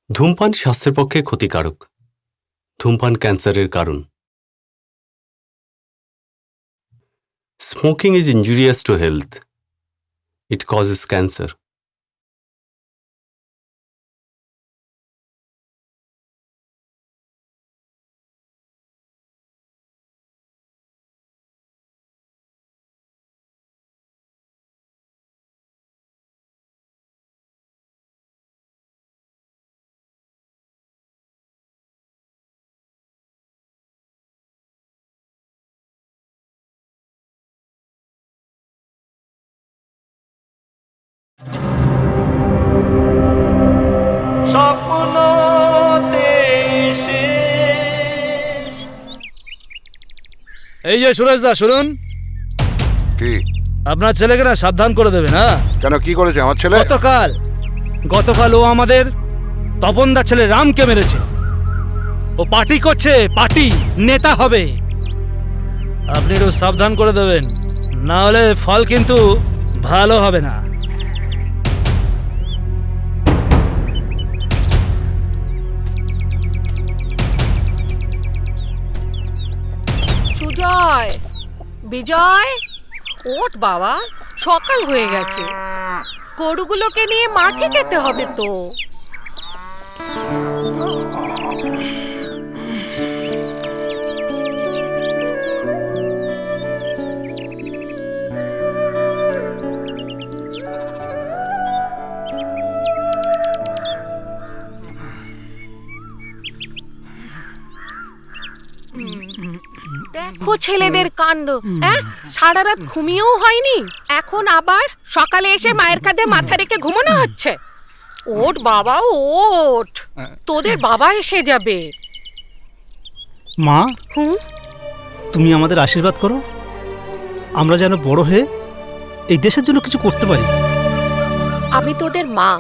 ধূমপান স্বাস্থ্যের পক্ষে ক্ষতিকারক। ধূমপান ক্যান্সারের কারণ। Smoking is injurious to health. It causes cancer. এই যে সুরেশ দা, শুনুন। কি আপনার ছেলেকে না সাবধান করে দেবেন। হ্যাঁ, কেন, কি করেছে আমার ছেলে? গতকাল ও আমাদের তপনদা ছেলে রামকে মেরেছে। ও পার্টি করছে, পার্টি নেতা হবে। আপনি একটু সাবধান করে দেবেন, না হলে ফল কিন্তু ভালো হবে না। সুজয়, বিজয়, ওঠ বাবা, সকাল হয়ে গেছে। গরুগুলোকে নিয়ে মাঠে যেতে হবে তো। দেখো ছেলেদের কাণ্ড। সারা রাত ঘুমিয়েও হয়নি, এখন আবার সকালে এসে মায়ের কাঁধে মাথা রেখে ঘুমানো হচ্ছে। ওঠ বাবা, ওঠ, তোদের বাবা এসে যাবে। মা, তুমি আমাদের আশীর্বাদ করো, আমরা যেন বড় হয়ে এই দেশের জন্য কিছু করতে পারি। আমি তোদের মা,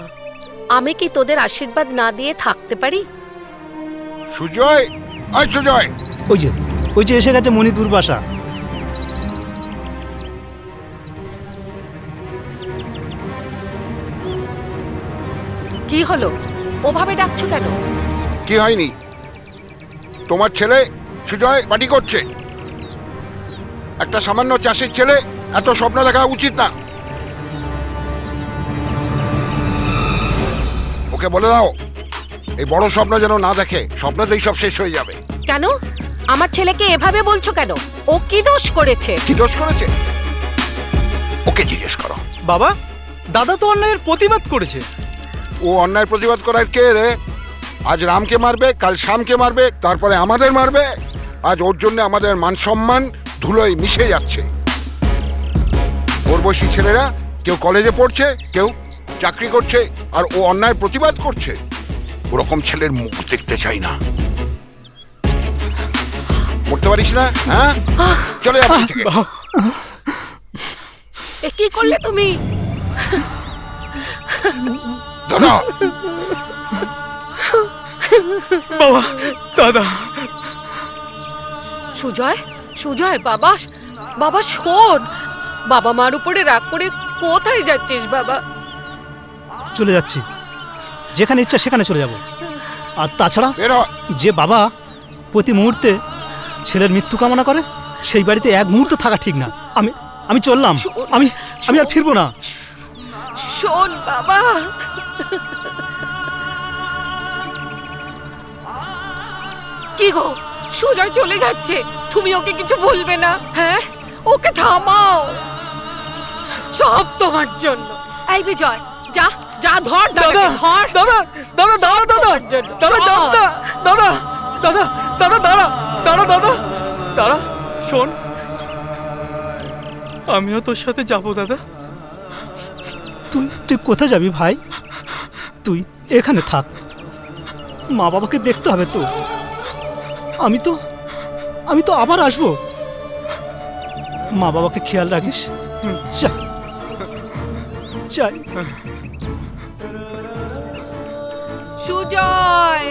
আমি কি তোদের আশীর্বাদ না দিয়ে থাকতে পারি? সুজয়, আয় সুজয়। ওই যে এসে গেছে মণি দুর্বাসা। কি হলো, ওভাবে ডাকছো কেন? কি হয়নি? তোমার ছেলে সুজয় পার্টি করছে। একটা সামান্য চাষির ছেলে এত স্বপ্ন দেখা উচিত না। ওকে বলে দাও এই বড় স্বপ্ন যেন না দেখে, স্বপ্নতেই সব শেষ হয়ে যাবে। কেন আমার ছেলেকে এভাবে বলছো কেন? ও কি দোষ করেছে? কি দোষ করেছে ওকে জিজ্ঞেস করো। বাবা, দাদা তো অন্যায়ের প্রতিবাদ করেছে। ও অন্যায় প্রতিবাদ করার কে রে? আজ রামকে মারবে, কাল শ্যামকে মারবে, তারপরে আমাদের মারবে। আজ ওর জন্য আমাদের মান সম্মান ধুলোয় মিশে যাচ্ছে। ওর বয়সী ছেলেরা কেউ কলেজে পড়ছে, কেউ চাকরি করছে, আর ও অন্যায় প্রতিবাদ করছে। ওরকম ছেলের মুখ দেখতে চাই না। পড়তে পারিস না? হ্যাঁ, চলে যাবি থেকে। এ কি করলে তুমি? দাদা, বাবা, দাদা। সুজয়, সুজয়, বাবা, বাবা শোন। বাবা মার উপরে রাগ করে কোথায় যাচ্ছিস বাবা? চলে যাচ্ছি, যেখানে ইচ্ছা সেখানে চলে যাব। আর তাছাড়া যে বাবা প্রতি মুহূর্তে ছেলের মৃত্যু কামনা করে, সেই বাড়িতে এক মুহূর্ত থাকা ঠিক না। আমি চললাম, আমি আর ফিরবো না। শোন বাবা, কি গো, সুজয় চলে যাচ্ছে, তুমি ওকে কিছু বলবে না? হ্যাঁ, ওকে থামাও, সব তোমার জন্য। এই বিজয়, যা যা, ধর দাদা, ধর দাদা, দাদা, দাদা, দাদা, দাদা, যাস না। দাদা, দাদা, দাদা, দাঁড়া, দাঁড়া, দাদা, দাঁড়া, শোন, আমিও তোর সাথে যাবো দাদা। তুই কোথায় যাবি ভাই? তুই এখানে থাক, মা বাবাকে দেখতে হবে তো। আমি তো আবার আসবো। মা বাবাকে খেয়াল রাখিস। যাই। সুজয়,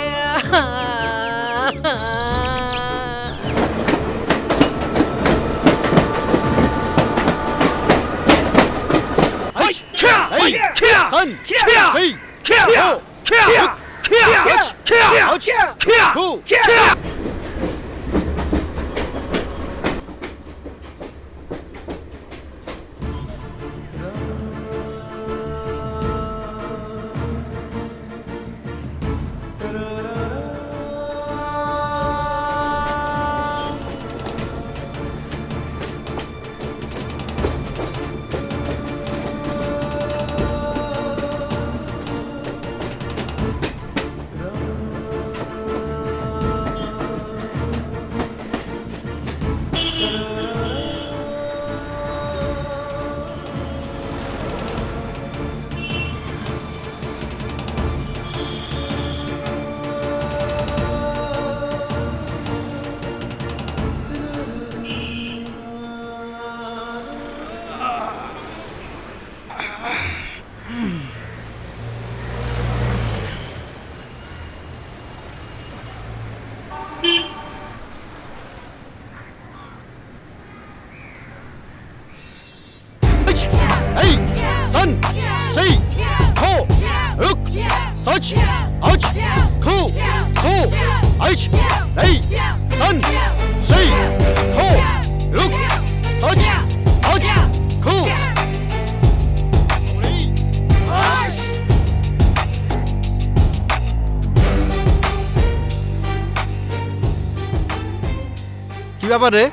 কি ব্যাপার রে?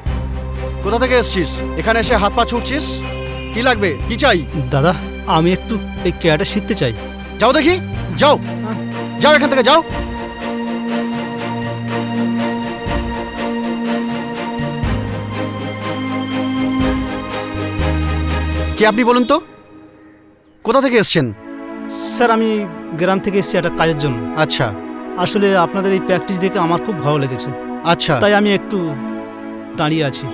কোথা থেকে এসছিস? এখানে এসে হাত পা ছুটছিস? কি লাগবে? কি চাই? দাদা আমি একটু এই ক্যারাটে শিখতে চাই। যাও দেখি, যাও যাও এখান থেকে যাও। কে আপনি বলুন তো? কোথা থেকে এসছেন? স্যার আমি গ্রাম থেকে এসেছি একটা কাজের জন্য। আচ্ছা আসলে আপনাদের এই প্র্যাকটিস দেখে আমার খুব ভালো লেগেছে, আচ্ছা, তাই আমি একটু দাঁড়িয়ে আছি।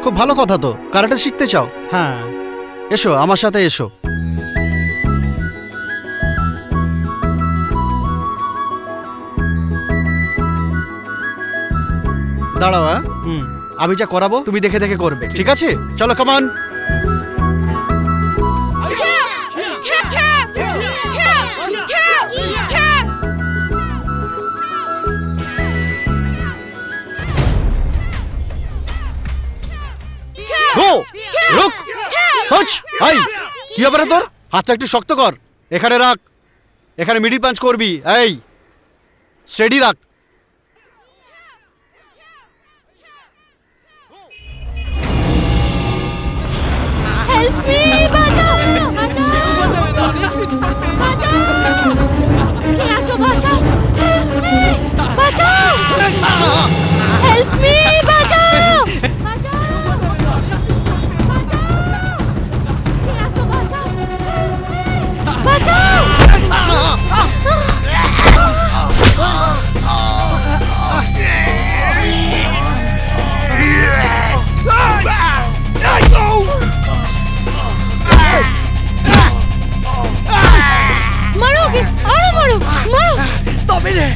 খুব ভালো কথা তো। কারাটে শিখতে চাও? হ্যাঁ। এসো আমার সাথে এসো। দাঁড়াও, হ্যাঁ আমি যা করাবো তুমি দেখে দেখে করবে, ঠিক আছে? চলো কামান। রুক সচ। হাই, কি ব্যাপারে তোর? হাতটা একটু শক্ত কর। এখানে রাখ, এখানে মিডল পাঞ্চ করবি। এই স্টেডি রাখ। হেল্প মি, বাঁচাও বাঁচাও বাঁচাও, কে আছো? বাঁচাও, হেল্প মি, বাঁচাও, হেল্প মি, বাঁচাও বাঁচাও, কে আছো? বাঁচাও, বাঁচাও। মারো ওকে, আরো মারো, মারো। তবে রে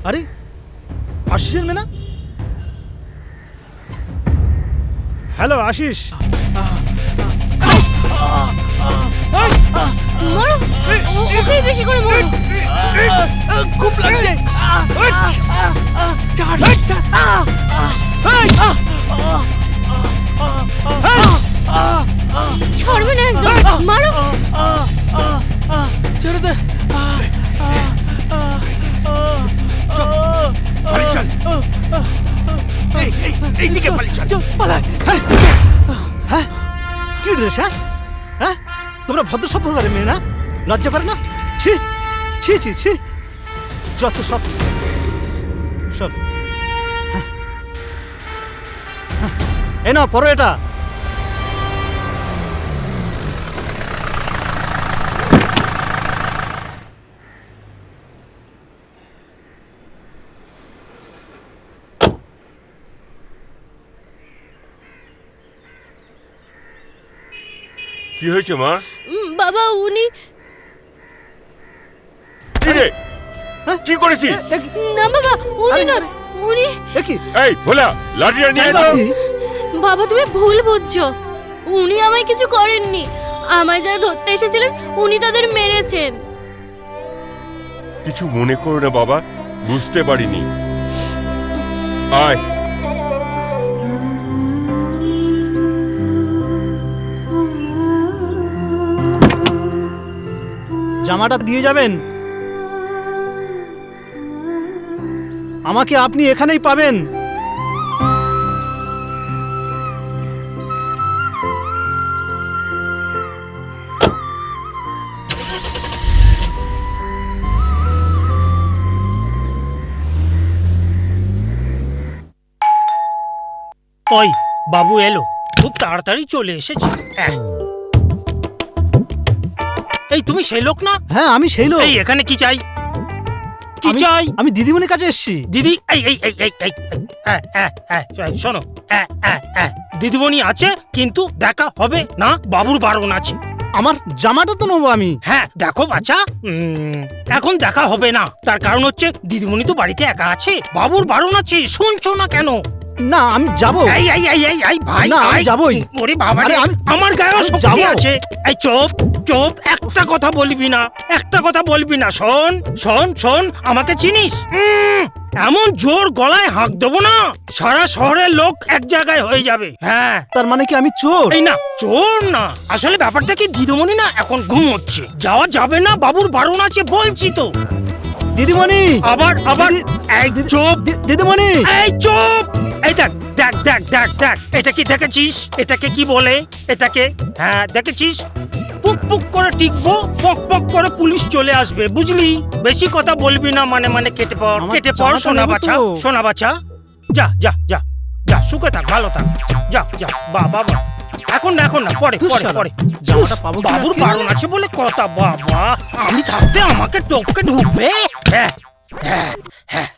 আরে আশিসের মেয়ে না? হ্যালো আশিস। মারো, ওকে বেশি করে মারো। খুব লাগছে। ছাড় ছাড়। ছাড়বে না একদম, মারো। ছেড়ে দে। এইদিকে পালিয়ে চল। পালাই। হ্যাঁ কি ড্রেস? হ্যাঁ হ্যাঁ তোমরা ভদ্র সম্পর্কের মেয়ে না? লজ্জা করে না? ছি ছি ছি ছি, যত সব সব। এ না পরো এটা। কি হয়েছে মা? বাবা উনি কি রে? কি করেছিস? না বাবা উনি না উনি এই ভোলা, লাঠিটা নিয়ে আয় তো। বাবা তুমি ভুল বুঝছো, উনি আমায় কিছু করেননি। আমায় যারা ধরতে এসেছিলেন উনি তাদের মেরেছেন। কিছু মনে করো না বাবা, বুঝতে পারিনি। আয়। জামাটা দিয়ে যাবেন, আমাকে আপনি এখানেই পাবেন। ওই বাবু এলো, খুব তাড়াতাড়ি চলে এসেছে। এই তুমি সেই লোক না? হ্যাঁ আমি সেই লোক। এই এখানে কি চাই? কি চাই? আমি দিদিমণির কাছে এসেছি। দিদি এই এই এই এই এই শোনো, দিদিমণি আছে কিন্তু দেখা হবে না, বাবুর বারণ আছে। আমার জামাটা তো নেবো আমি। হ্যাঁ দেখো বাচ্চা, এখন দেখা হবে না। তার কারণ হচ্ছে দিদিমণি তো বাড়িতে একা আছে, বাবুর বারণ আছে। শুনছো না কেন? না আমি যাবো। এই এই এই এই এই ভাই, না আমি যাবোই। ওরে বাবা রে, আমার গায়েও শক্তি আছে। এই চুপ চুপ, একটা কথা বলবি না, একটা কথা বলবি না। শোন শোন শোন, আমাকে চিনিস? এমন জোর গলায় হাঁক দেবো না, সারা শহরের লোক এক জায়গায় হয়ে যাবে। হ্যাঁ তার মানে কি আমি চোর? এই না, চোর না। আসলে ব্যাপারটা কি, দিদিমণি না এখন ঘুমোচ্ছে, যাওয়া যাবে না, বাবুর বারণ আছে বলছি তো। দিদিমণি আবার আবার এই চুপ দিদিমণি, এই চুপ। এই দেখ দেখ দেখ দেখ দেখ, এটা কি দেখেছিস? এটাকে কি বলে? এটাকে হ্যাঁ দেখেছিস? পুক পুক করে টিকবো, পক পক করে পুলিশ চলে আসবে, বুঝলি? বেশি কথা বলবি না, মানে মানে কেটে পড়, কেটে পড়। সোনা বাছা, সোনা বাছা, যা যা যা যা, সুখে থাক, ভালো থাক, যা যা। বাবা বাবা, এখন না এখন না, পরে পরে পরে। বাবুর বারণ আছে বলে কথা। বাবা, আমি থাকতে আমাকে টপকে ঢুকবে? হ্যাঁ হ্যাঁ হ্যাঁ।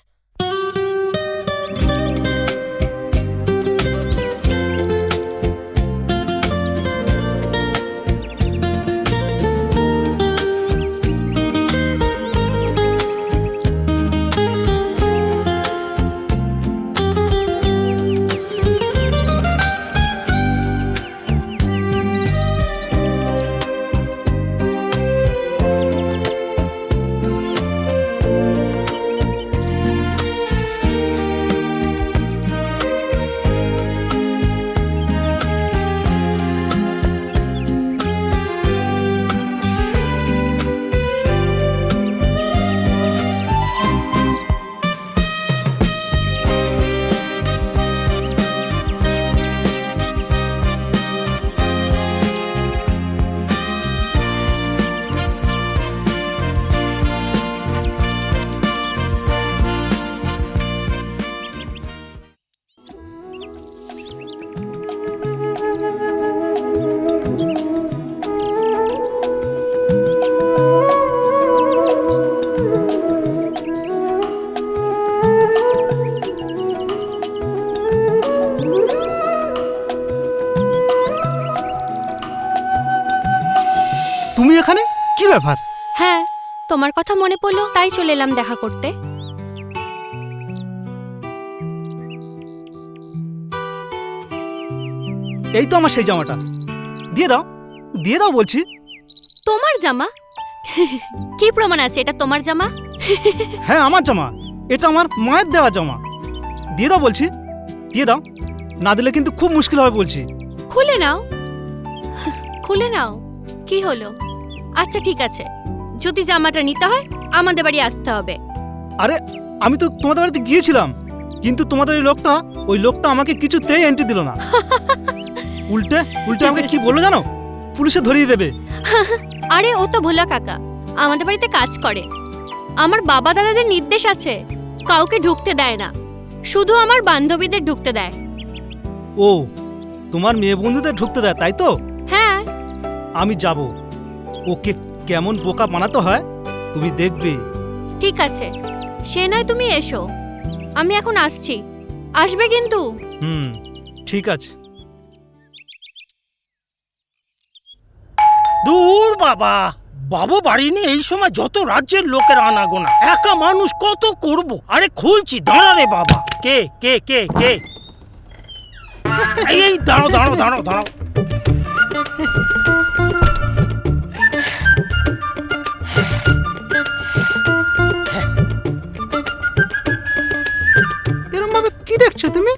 তুমি এখানে? কি ব্যাপার? হ্যাঁ তোমার কথা মনে পড়লো তাই চলে এলাম দেখা করতে। এই তো আমার সেই জামাটা, দিয়ে দাও, দিয়ে দাও বলছি। তোমার জামা? কি প্রমাণ আছে এটা তোমার জামা? হ্যাঁ আমার জামা, এটা আমার মায়ের দেওয়া জামা। দিয়ে দাও বলছি, দিয়ে দাও, না দিলে কিন্তু খুব মুশকিল হবে বলছি। খুলে নাও, খুলে নাও। কি হলো? আচ্ছা ঠিক আছে, যদি জামাটা নিতে হয় আমাদের বাড়ি আসতে হবে। আরে আমি তো তোমাদের বাড়িতে গিয়েছিলাম, কিন্তু তোমাদের ওই লোকটা আমাকে কিছুতেই এন্ট্রি দিল না। উল্টে উল্টে আমাকে কি বললো জানো? পুলিশে ধরিয়ে দেবে। আরে ও তো ভোলা কাকা, আমাদের বাড়িতে কাজ করে। আমার বাবা দাদাদের নির্দেশ আছে, কাউকে ঢুকতে দেয় না, শুধু আমার বান্ধবীদের ঢুকতে দেয়। ও, তোমার মেয়ে বন্ধুদের ঢুকতে দেয় তাই তো? হ্যাঁ। আমি যাব, ওকে কেমন বোকা বানাতে হয় তুমি দেখবে। ঠিক আছে, সে নয় তুমি এসো, আমি এখন আসছি। আসবে কিন্তু। ঠিক আছে। বাবা, বাবু বাড়ি নিয়ে এই সময় যত রাজ্যের লোকের আনাগোনা, একা মানুষ কত করব। আরে খুলছি, দাঁড়া রে বাবা। কে কে কে কে? এই দাঁড়ো দাঁড়ো দাঁড়ো দাঁড়ো। এরকম ভাবে কি দেখছো তুমি?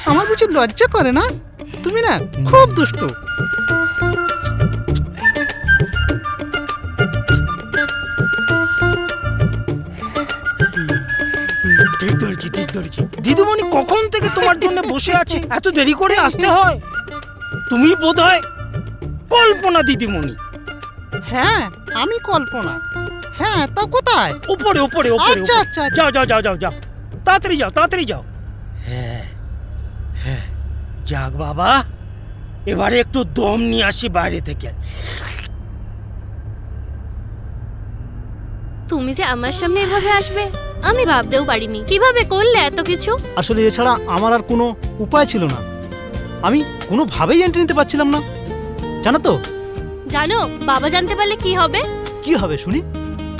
আমার বুঝি লজ্জা করে না? তুমি না খুব দুষ্ট। ঠিক ধরেছি, ঠিক ধরেছি। দিদিমণি কখন থেকে তোমার জন্য বসে আছে, এত দেরি করে আসতে হয়? তুমি বোধহয় কল্পনা দিদিমণি। হ্যাঁ, আমি কল্পনা। হ্যাঁ, তা কোথায়? উপরে উপরে উপরে। আচ্ছা, আচ্ছা, আচ্ছা। যাও যাও যাও যাও যাও, তাড়াতাড়ি যাও তাড়াতাড়ি যাও। হ্যাঁ হ্যাঁ, যাক বাবা, এবারে একটু দম নিয়ে আসি বাইরে থেকে। তুমি যে আমার সামনে এভাবে আসবে আমি ভাবতেও পারিনি। কিভাবে করলে এত কিছু? আসলে এছাড়া আমার আর কোনো উপায় ছিল না। আমি কোনোভাবেই এন্ট্রি নিতে পারছিলাম না, জানো তো? জানো বাবা জানতে পারলে কি হবে? কি হবে শুনি?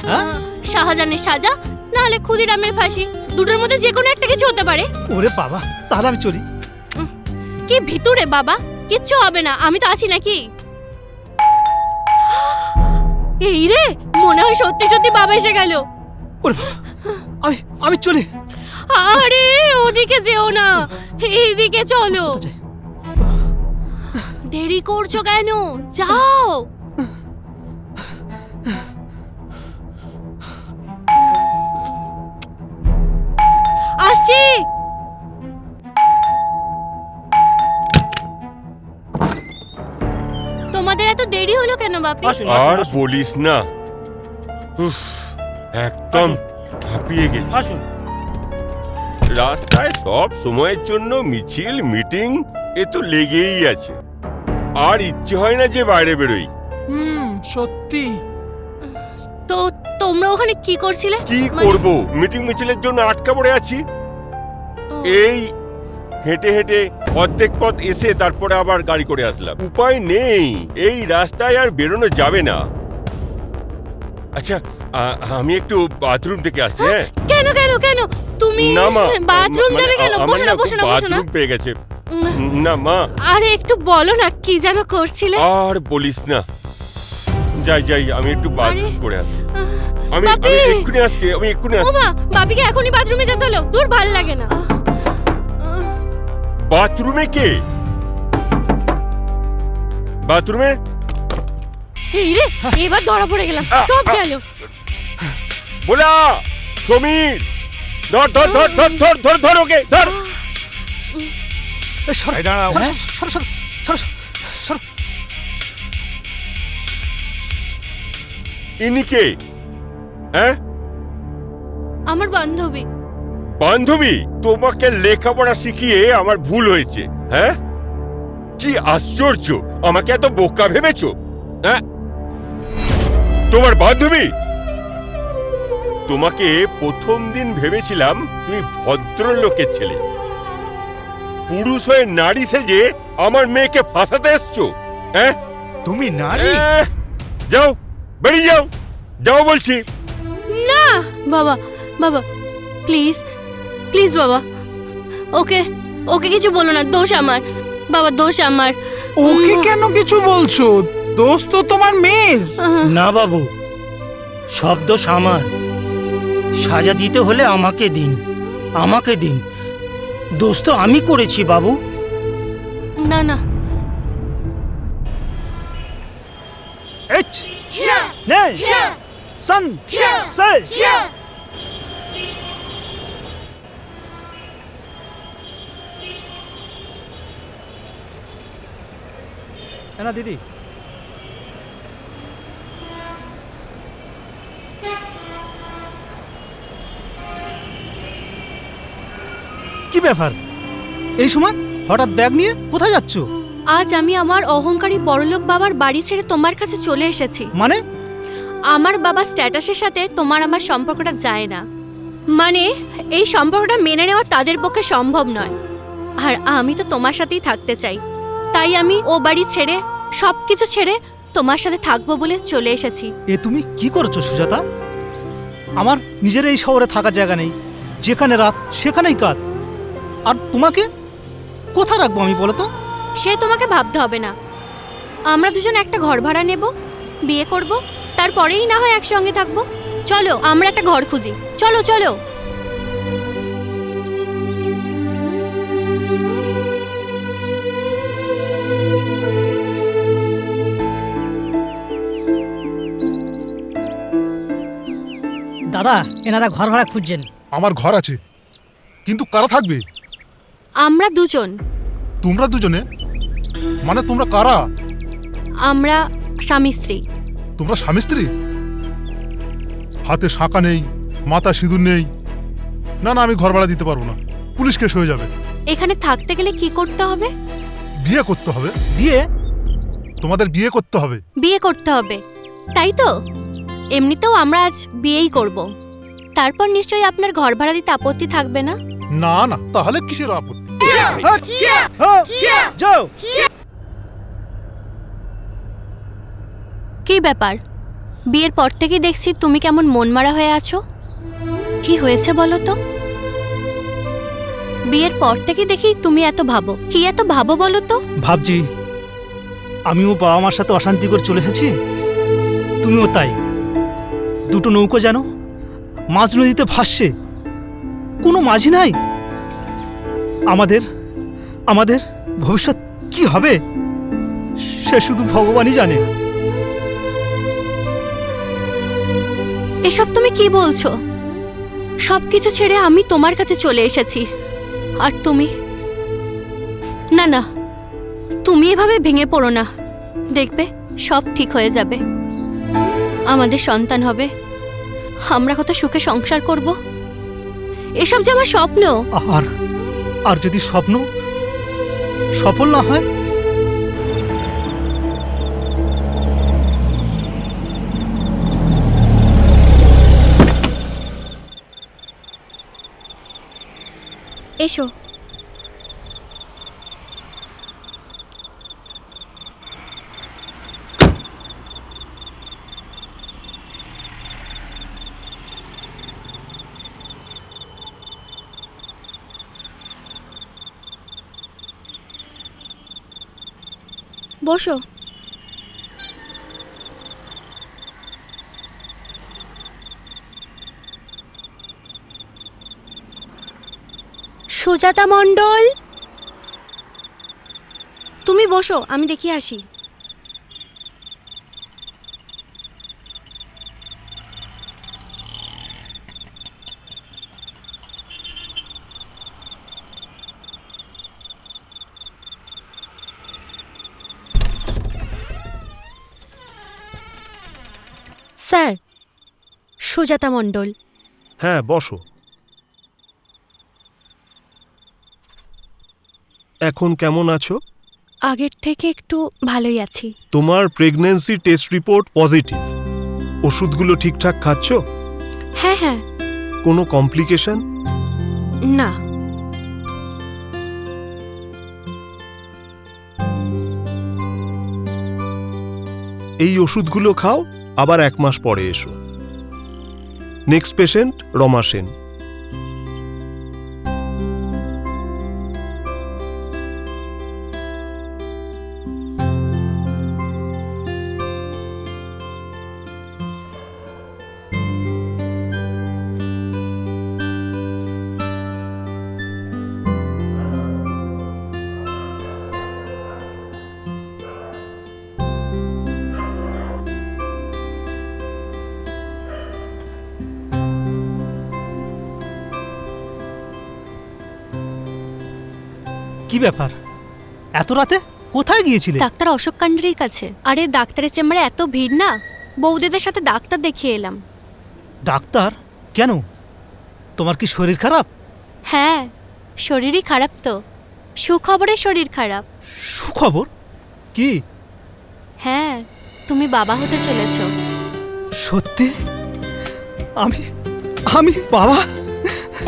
হ্যাঁ, শাহজাহানের সাজা, না হলে ক্ষুদিরামের ফাঁসি। দুটোর মধ্যে যে কোনো একটা কিছু হতে পারে। ওরে বাবা, তাহলে আমি চলি। কি ভিতরে বাবা, কিচ্ছু হবে না, আমি তো আছি নাকি? এই রে, মনে হয় সত্যি সত্যি বাবা এসে গেল। ওরে বাবা, আমি চলি। আরে ওদিকে যেও না, এইদিকে চলো। দেরি করছো কেন? যাও। আসছি। তোমাদের এত দেরি হলো কেন বাপি? আর বলিস না, উফ, একদম হাঁপিয়ে গেছি। আসুন। রাস্তায় সব সময়ের জন্য মিছিল মিটিং এ তো লেগেই আছে, আর ইচ্ছে হয় না যে বাইরে বেরোই। সত্যি। তো তোমরা ওখানে কি করছিলে? কি করব, মিটিং মিছিলের জন্য আটকা পড়ে আছি। এই হেঁটে হেঁটে অর্ধেক পথ এসে তারপরে আবার গাড়ি করে আসলাম। উপায় নেই, এই রাস্তায় আর বেরোনো যাবে না। আচ্ছা, আমি একটু বাথরুম থেকে আসছি। হ্যাঁ, কেন কেন কেন? তুমি না মা, বাথরুম যাবে কেন? বসো না বসো না বসো না। বাথরুম পেয়ে গেছে। না মা, আরে একটু বলো না কি যেন করছিলে। আর বলিস না, যাই যাই, আমি একটু বাথরুম করে আসি। আমি বাপি! এক্ষুনি আসছি, আমি এক্ষুনি ও আসছি। মা, বাপিকে এখনই বাথরুমে যেতে হলো। দূর, ভাল লাগে না। বাথরুমে কে? বাথরুমে? এই রে, এবার ধরা পড়ে গেলাম, সব গেল। বলা সমীর, ধর ধর ধর ধর ধর ধর ধর ওকে ধর। ইনি কে? হ্যাঁ, আমার বান্ধবী। বান্ধবী? তোমাকে লেখাপড়া শিখিয়ে আমার ভুল হয়েছে। হ্যাঁ, কি আশ্চর্য, আমাকে এত বোকা ভেবেছো? হ্যাঁ, তোমার বান্ধবী? তোমাকে প্রথম দিন ভেবেছিলাম তুমি ভদ্রলোকের ছেলে, পুরুষ হয়ে নারী সেজে আমার মেয়েকে ফাঁসাতে এসছো। হ্যাঁ, তুমি নারী? যাও, বেরিয়ে যাও, যাও বলছি। না বাবা, বাবা প্লিজ প্লিজ বাবা, ওকে ওকে কিছু বলো না, দোষ আমার বাবা, দোষ আমার। ওকে কেন কিছু বলছো? দোষ তো তোমার মেয়ের। না বাবু, সব দোষ আমার। সাজা দিতে হলে আমাকে দিন, আমাকে দিন। দোষ তো আমি করেছি বাবু। না না, না দিদি, কি ব্যাপার? এই সময় হঠাৎ ব্যাগ নিয়ে কোথায় যাচ্ছ? আজ আমি আমার অহংকারী বড়লোক বাবার বাড়ি ছেড়ে তোমার কাছে চলে এসেছি। মানে? আমার বাবার স্ট্যাটাসের সাথে তোমার আমার সম্পর্কটা যায় না। মানে এই সম্পর্কটা মেনে নেওয়া তাদের পক্ষে সম্ভব নয়। আর আমি তো তোমার সাথেই থাকতে চাই, তাই আমি ও বাড়ি ছেড়ে সবকিছু ছেড়ে তোমার সাথে থাকবো বলে চলে এসেছি। এ তুমি কি করছো সুজাতা? আমার নিজের এই শহরে থাকার জায়গা নেই, যেখানে রাত সেখানেই কাজ। আর তোমাকে কোথায় রাখবো আমি বলো তো? সে তোমাকে ভাবতে হবে না। আমরা দুজন একটা ঘর ভাড়া নেব, বিয়ে করব, তারপরেই না হয় একসঙ্গে থাকবো। চলো আমরা একটা ঘর খুঁজি, চলো চলো। দাদা, এনারা ঘর ভাড়া খুঁজছেন। আমার ঘর আছে, কিন্তু কারা থাকবে? আমরা দুজন। তোমরা দুজনে? মানে তোমরা কারা? আমরা স্বামী স্ত্রী। তোমরা স্বামী স্ত্রী? হাতে শাঁখা নেই, মাথা সিঁদুর নেই। না না, আমি ঘর ভাড়া দিতে পারবো না, পুলিশ কেস হয়ে যাবে। এখানে থাকতে গেলে কি করতে হবে? বিয়ে করতে হবে। বিয়ে? তোমাদের বিয়ে করতে হবে? বিয়ে করতে হবে, তাই তো? এমনিতেও আমরা আজ বিয়েই করব। তারপর নিশ্চয়ই আপনার ঘর ভাড়া দিতে আপত্তি থাকবে না? না না, তাহলে কিসের আপত্তি? যাও। কি ব্যাপার, বিয়ের পর থেকে দেখছি তুমি কেমন মনমারা হয়ে আছো। কি হয়েছে বলো তো? বিয়ের পর থেকে দেখি তুমি এত ভাবো। কি এত ভাবো বলো তো? ভাবছি আমিও বাবা মার সাথে অশান্তি করে চলে এসেছি, তুমিও তাই। দুটো নৌকো যেন মাঝ নদীতে ভাসছে, কোনো মাঝি নাই। আমাদের আমাদের ভবিষ্যৎ কি হবে সে শুধু ভগবানই জানে। এসব তুমি কি বলছো? সবকিছু ছেড়ে আমি তোমার কাছে চলে এসেছি, আর তুমি? না না, তুমি এভাবে ভেঙে পড়ো না। দেখবে সব ঠিক হয়ে যাবে। আমাদের সন্তান হবে, আমরা কত সুখে সংসার করব। এসব যে আমার স্বপ্ন। আর আর যদি স্বপ্ন সফল না হয়? এসো। বসো। সুজাতা মণ্ডল, তুমি বসো, আমি দেখিয়ে আসি। স্যার, সুজাতা মণ্ডল। হ্যাঁ, বসো। এখন কেমন আছো? আগের থেকে একটু ভালোই আছি। তোমার প্রেগন্যান্সি টেস্ট রিপোর্ট পজিটিভ। ওষুধগুলো ঠিকঠাক খাচ্ছ? হ্যাঁ হ্যাঁ। কোনো কমপ্লিকেশন? না। এই ওষুধগুলো খাও, আবার 1 মাস পরে এসো। Next patient Rama Sen. কি ব্যাপার, এত রাতে কোথায় গিয়েছিলে? ডাক্তার অশোক কান্ডারির কাছে। আরে ডাক্তারের চেম্বারে এত ভিড় না, বৌদিদের সাথে ডাক্তার দেখিয়ে এলাম। ডাক্তার? কেন, তোমার কি শরীর খারাপ? হ্যাঁ, শরীরই খারাপ তো। সুখবরে শরীর খারাপ। সুখবর? কি? হ্যাঁ, তুমি বাবা হতে চলেছ। সত্যি? আমি আমি বাবা?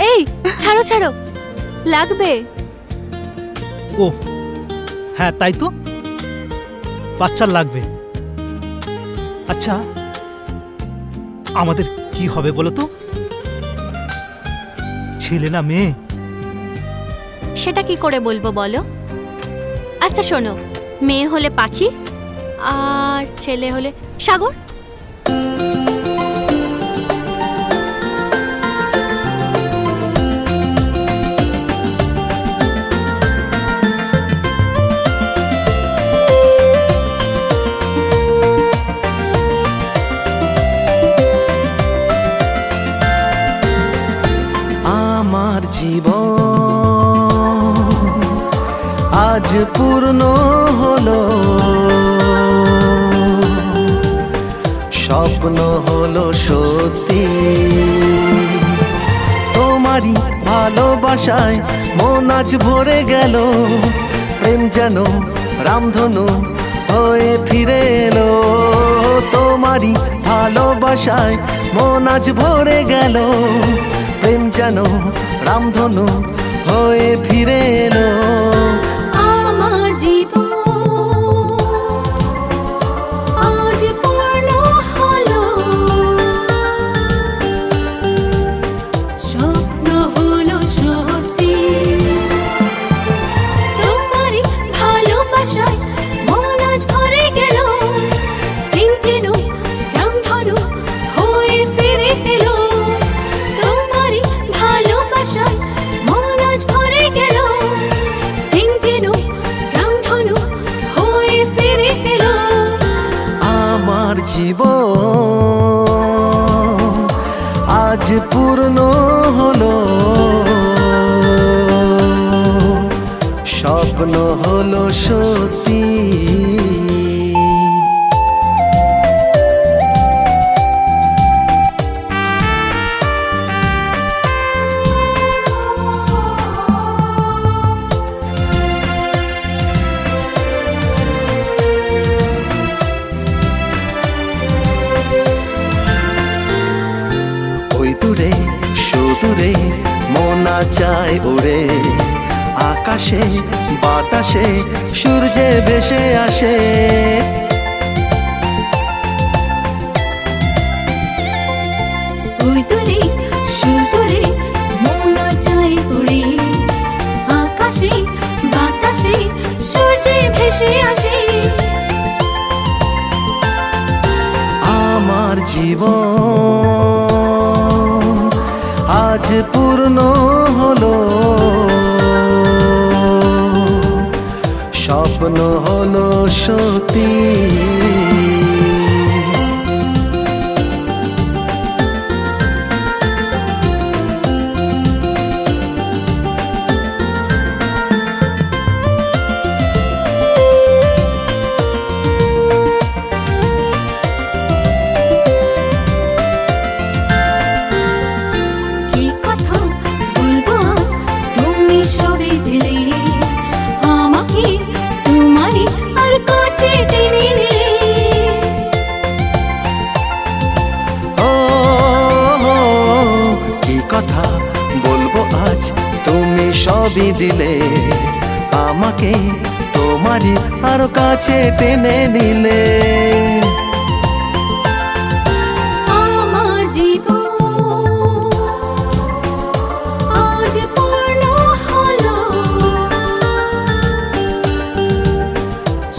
এই ছাড়ো ছাড়ো, লাগবে। ও হ্যাঁ, তাই তো, বাচ্চার লাগবে। আচ্ছা আমাদের কি হবে বলো তো? ছেলে না মেয়ে? সেটা কি করে বলবো বলো? আচ্ছা শোনো, মেয়ে হলে পাখি আর ছেলে হলে সাগর। আমার জীবন আজ পূর্ণ হলো, স্বপ্ন হলো সত্যি। তোমারই ভালোবাসায় মন আজ ভরে গেল, প্রেম যেন রামধনু হয়ে ফিরে এলো। তোমারই ভালোবাসায় মন আজ ভরে গেল, প্রেম যেন রামধনু হয়ে ফিরে এলো। আমার জীবন আজ পূর্ণ হলো, স্বপ্ন হলো সত্যি। তোমারই ভালোবাসায় মন আজ ভরে গেল, প্রেম যেন রামধনু হয়ে ফিরে এলো। তোমারই ভালোবাসায় মন আজ ভরে গেল, প্রেম যেন রামধনু হয়ে ফিরে এলো। আমার জীবন আজ পূর্ণ হলো, স্বপ্ন হলো সত্যি। ওই দূরে সুদূরে মনা চায় ওরে, আকাশে বাতাসে সূর্যে ভেসে আসে। ওই দূরে সুদূরে মন চাই উড়ে, আকাশে বাতাসে সূর্যে ভেসে আসে। আমার জীবন আজ পূর্ণ হলো, স্বপ্ন হলো সত্যি। কি কথা বলবো আজ, তুমি সবই দিলে আমাকে, তোমারই আর কাছে টেনে নিলে। ও কি কথা বলবো আজ, তুমি সবই দিলে আমাকে, তোমারই আরো কাছে টেনে নিলে। আমার জীবন আজ পূর্ণ হলো,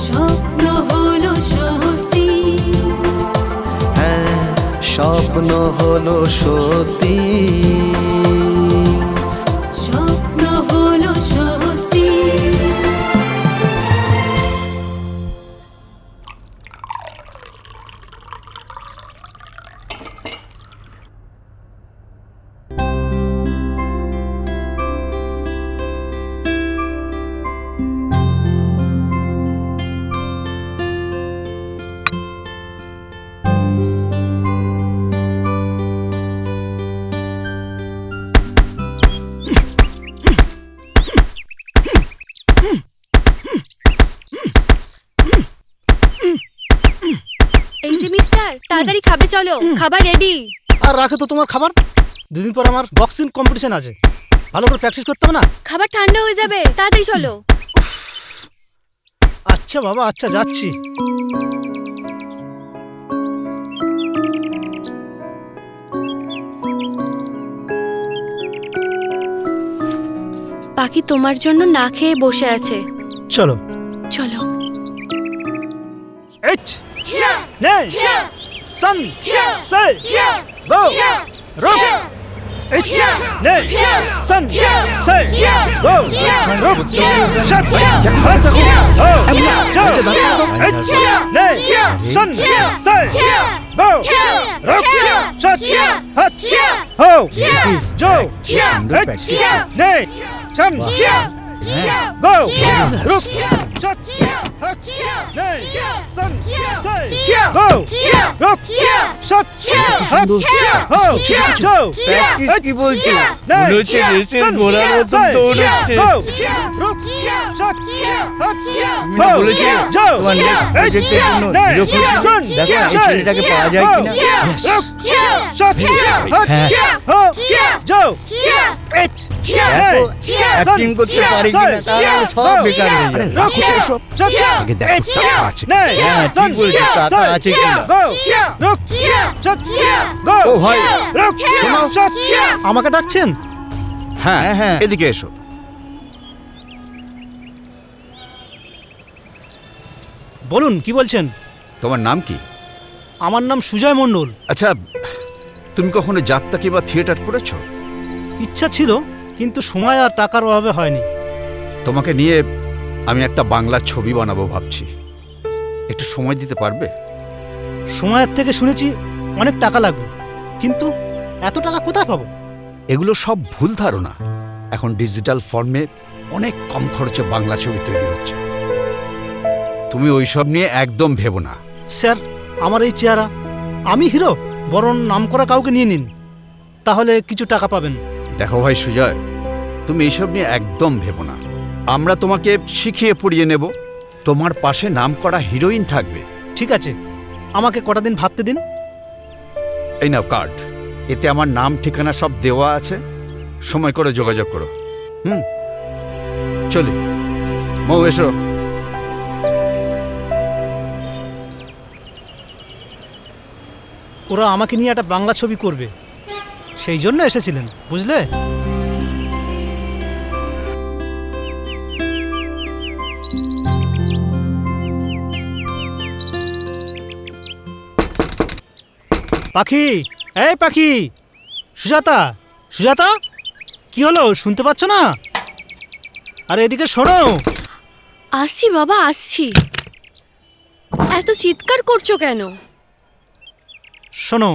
স্বপ্ন হলো সত্যি। হ্যাঁ স্বপ্ন হলো সত্যি, স্বপ্ন হলো সত্যি। এই যে মিস্টার, তাড়াতাড়ি খাবে চলো, খাবার রেডি। আর রাখো তো তোমার খাবার, দুদিন পর আমার বক্সিং কম্পিটিশন আছে, ভালো করে প্র্যাকটিস করতে হবে না? খাবার ঠান্ডা হয়ে যাবে, তাড়াতাড়ি চলো। আচ্ছা বাবা, আচ্ছা যাচ্ছি। পাখি তোমার জন্য না খেয়ে বসে আছে। চলো চলো। এইচ নে সান সে গো রুক এইচ নে সান সে গো রুক শট হাত গো এইচ নে সান সে গো রুক শট হাত হো জো এইচ নে সান গো রুক শট হাত নে সান সে গো রুক শট হাত হো জো প্র্যাকটিস কি বলছো? মনে হচ্ছে রেসের ঘোড়ার মতো দৌড়াচ্ছে। তুমি বলেছো তোমার নেক্সট প্রজেক্টের জন্য হিরো খুঁজছি, দেখো এই ছেলেটাকে পাওয়া যায় কিনা। দেখো অ্যাক্টিং করতে পারি কিনা, তাহলে সব বেকার হয়ে যাবে। আগে দেখো টাকা আছে কিনা। হ্যাঁ ঠিক বলেছো, টাকা আছে কিনা। ও ভাই শোনো, আমাকে ডাকছেন? হ্যাঁ হ্যাঁ এদিকে এসো। বলুন কি বলছেন? তোমার নাম কি? আমার নাম সুজয় মণ্ডল। আচ্ছা, তুমি কখনো যাত্রা কিংবা থিয়েটার করেছো? ইচ্ছা ছিল, কিন্তু সময় আর টাকার অভাবে হয়নি। তোমাকে নিয়ে আমি একটা বাংলা ছবি বানাবো ভাবছি, একটু সময় দিতে পারবে? সময়ের থেকে শুনেছি অনেক টাকা লাগবে, কিন্তু এত টাকা কোথায় পাবো? এগুলো সব ভুল ধারণা। এখন ডিজিটাল ফর্মে অনেক কম খরচে বাংলা ছবি তৈরি হচ্ছে, তুমি ওইসব নিয়ে একদম ভেবো না। স্যার, আমার এই চেহারা, আমি হিরো, বরং নামকরা কাউকে নিয়ে নিন, তাহলে কিছু টাকা পাবেন। দেখো ভাই সুজয়, তুমি এইসব নিয়ে একদম ভেবো না। আমরা তোমাকে শিখিয়ে পড়িয়ে নেব, তোমার পাশে নামকরা হিরোইন থাকবে। ঠিক আছে, আমাকে কটা দিন ভাবতে দিন। এই নাও কার্ড, এতে আমার নাম ঠিকানা সব দেওয়া আছে, সময় করে যোগাযোগ করো। চলি মৌ, এসো। ওরা আমাকে নিয়ে একটা বাংলা ছবি করবে, সেই জন্য এসেছিলেন, বুঝলে? পাখি, এই পাখি, সুজাতা, সুজাতা, কি হলো, শুনতে পাচ্ছ না? আরে এদিকে শোনো। আসছি বাবা, আসছি। এত চিৎকার করছো কেন? শোনো,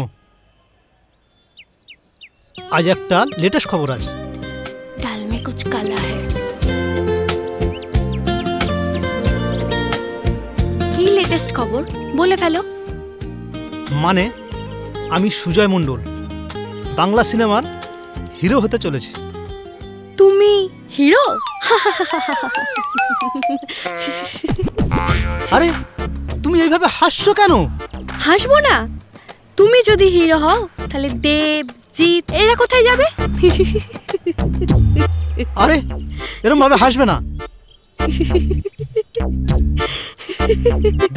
আজ একটা লেটেস্ট খবর আছে। ডাল মে কুছ কালা হ্যায়। কি লেটেস্ট খবর, বলে ফেলো। মানে আমি সুজয় মণ্ডল বাংলা সিনেমার হিরো হতে চলেছি। তুমি হিরো? আরে তুমি এইভাবে হাসছো কেন? হাসবো না? তুমি যদি হিরো হও, তাহলে দেব, জিৎ এরা কোথায় যাবে? আরে এরকম ভাবে হাসবে না।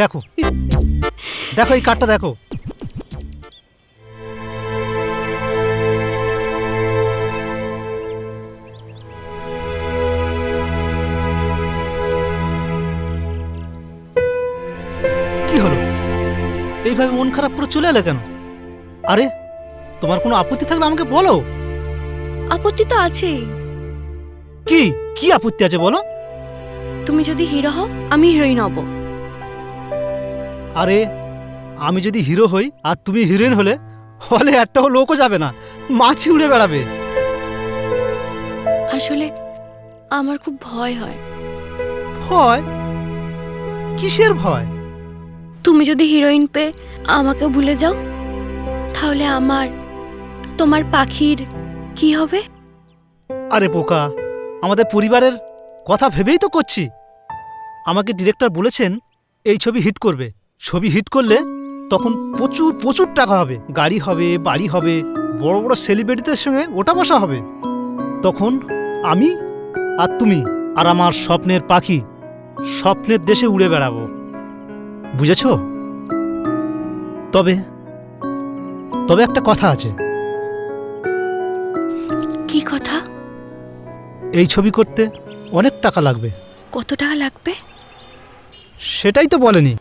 দেখো দেখো, এই কার্ডটা দেখো। কি হলো, এইভাবে মন খারাপ করে চলে এলে কেন? আরে তোমার কোনো আপত্তি থাকলে আমাকে বলো। আপত্তি তো আছেই। কি কি আপত্তি আছে বলো? তুমি যদি হিরো হও, আমি হিরোইন হব। আরে আমি যদি হিরো হই আর তুমি হিরোইন হলে, হলে একটাও লোকও যাবে না, মাছি উড়ে বেড়াবে। আসলে আমার খুব ভয় হয়। ভয়? কিসের ভয়? তুমি যদি হিরোইন পেয়ে আমাকে ভুলে যাও, তাহলে আমার, তোমার পাখির কি হবে? আরে বোকা, আমাদের পরিবারের কথা ভেবেই তো করছি। আমাকে ডিরেক্টর বলেছেন এই ছবি হিট করবে। ছবি হিট করলে তখন প্রচুর প্রচুর টাকা হবে, গাড়ি হবে, বাড়ি হবে, বড় বড় সেলিব্রিটিদের সঙ্গে ওঠা বসা হবে। তখন আমি আর তুমি আর আমার স্বপ্নের পাখি স্বপ্নের দেশে উড়ে বেড়াবো, বুঝেছ? তবে তবে একটা কথা আছে। কি কথা? এই ছবি করতে অনেক টাকা লাগবে। কত টাকা লাগবে? সেটাই তো বলেনি।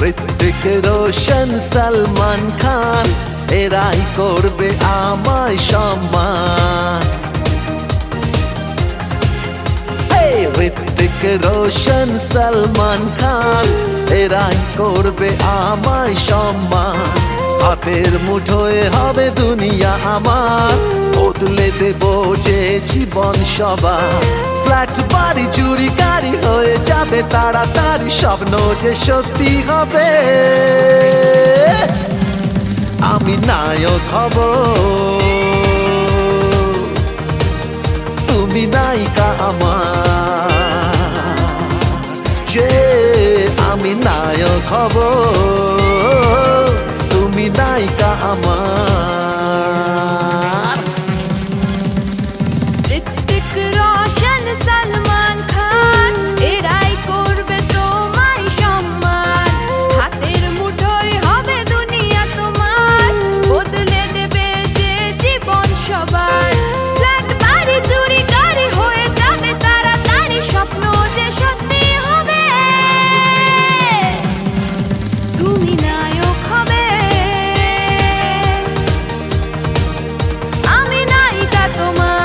ঋত্বিক রোশন সালমান খান এরাই করবে আমায় সম্মান। ঋত্বিক রোশন সালমান খান এরাই করবে আমায় সম্মান। হাতের মুঠোয় হবে দুনিয়া আমার, বদলে দেব যে জীবন সবার। ফ্ল্যাট বাড়ি চুরি গাড়ি হয়ে যাবে তাড়াতাড়ি, স্বপ্ন যে সত্যি হবে। আমি নায়ক হব, তুমি নায়িকা আমার। যে আমি নায়ক হব, তুমি নায়িকা আমার। ঋত্বিক রোশন সালমান খান এরাই করবে তোমায় সম্মান। হাতের মুঠোয় হবে দুনিয়া তোমার, বদলে দেবে যে জীবন সবার। ফ্ল্যাট বাড়ি চুরি গাড়ি হয়ে যাবে তাড়াতাড়ি, স্বপ্ন যে সত্যি হবে। তুমি নায়ক হবে, আমি নায়িকা তোমার।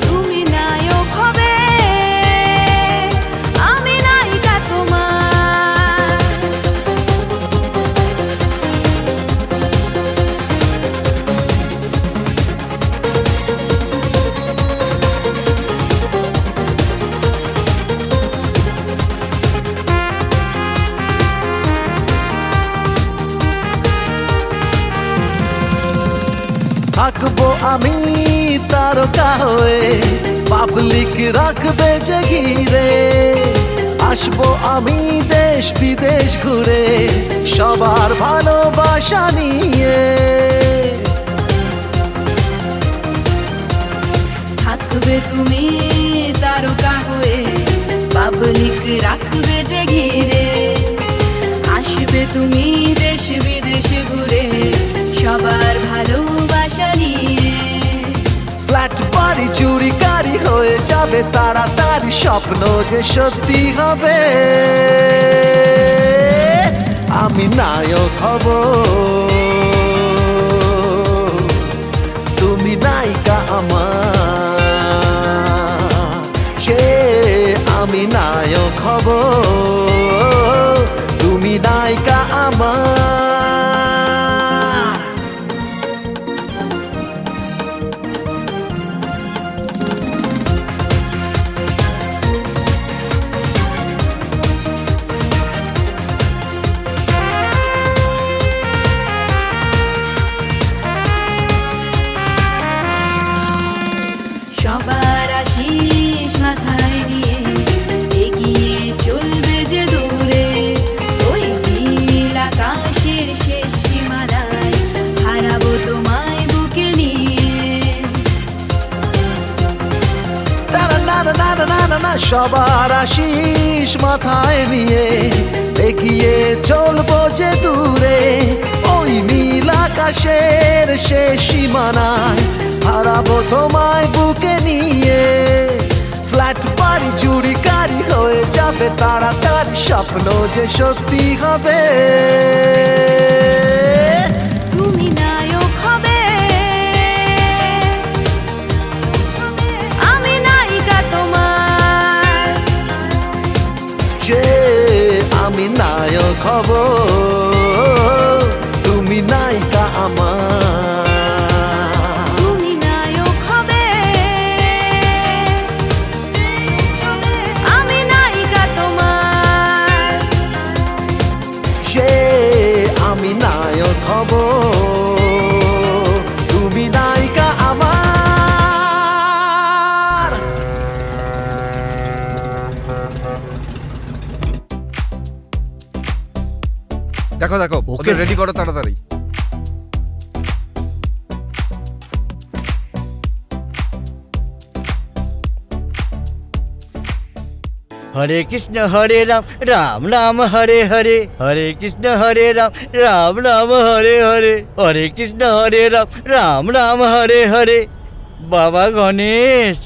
তুমি নায়ক হবে, আমি নায়িকা তোমার। থাকবো আমি তারকা হয়ে, পাবলিক রাখবে যে ঘিরে। আসবো আমি দেশ বিদেশ ঘুরে, সবার ভালোবাসা নিয়ে। থাকবে তুমি তারকা হয়ে, পাবলিক রাখবে যে ঘিরে। আসবে তুমি দেশ বিদেশ ঘুরে, সবার ভালোবাসা নিয়ে। ফ্ল্যাট বাড়ি চুরি গাড়ি হয়ে যাবে তাড়াতাড়ি, স্বপ্ন যে সত্যি হবে। আমি নায়ক হব, তুমি নায়িকা আমার। সে আমি নায়ক হব, তুমি নায়িকা আমার। সবার আশিস মাথায় নিয়ে এগিয়ে চলবে যে দূরে। ওই নীল আকাশের শেষ সীমানায় হারাবো তোমায় বুকে নিয়ে। সবার আশিস মাথায় নিয়ে এগিয়ে চলবো যে দূরে। ওই নীল আকাশের শেষ সীমানায় হারাবো তোমায় বুকে নিয়ে। ফ্ল্যাট বাড়ি চুরি গাড়ি হয়ে যাবে তাড়াতাড়ি, স্বপ্ন যে সত্যি হবে। তুমি নায়ক হবে, আমি নায়িকা তোমার। যে আমি নায়ক হব, তুমি নায়িকা আমার। তুমি নায়ক হবে, আমি নায়িকা তোমার। যে আমি নায়ক হব, তুমি নায়িকা আমার। দেখো দেখো ওকে রেডি করো তাড়াতাড়ি। হরে কৃষ্ণ হরে রাম রাম রাম হরে হরে, হরে কৃষ্ণ হরে রাম রাম রাম হরে হরে, হরে কৃষ্ণ হরে রাম রাম রাম হরে হরে। বাবা গণেশ,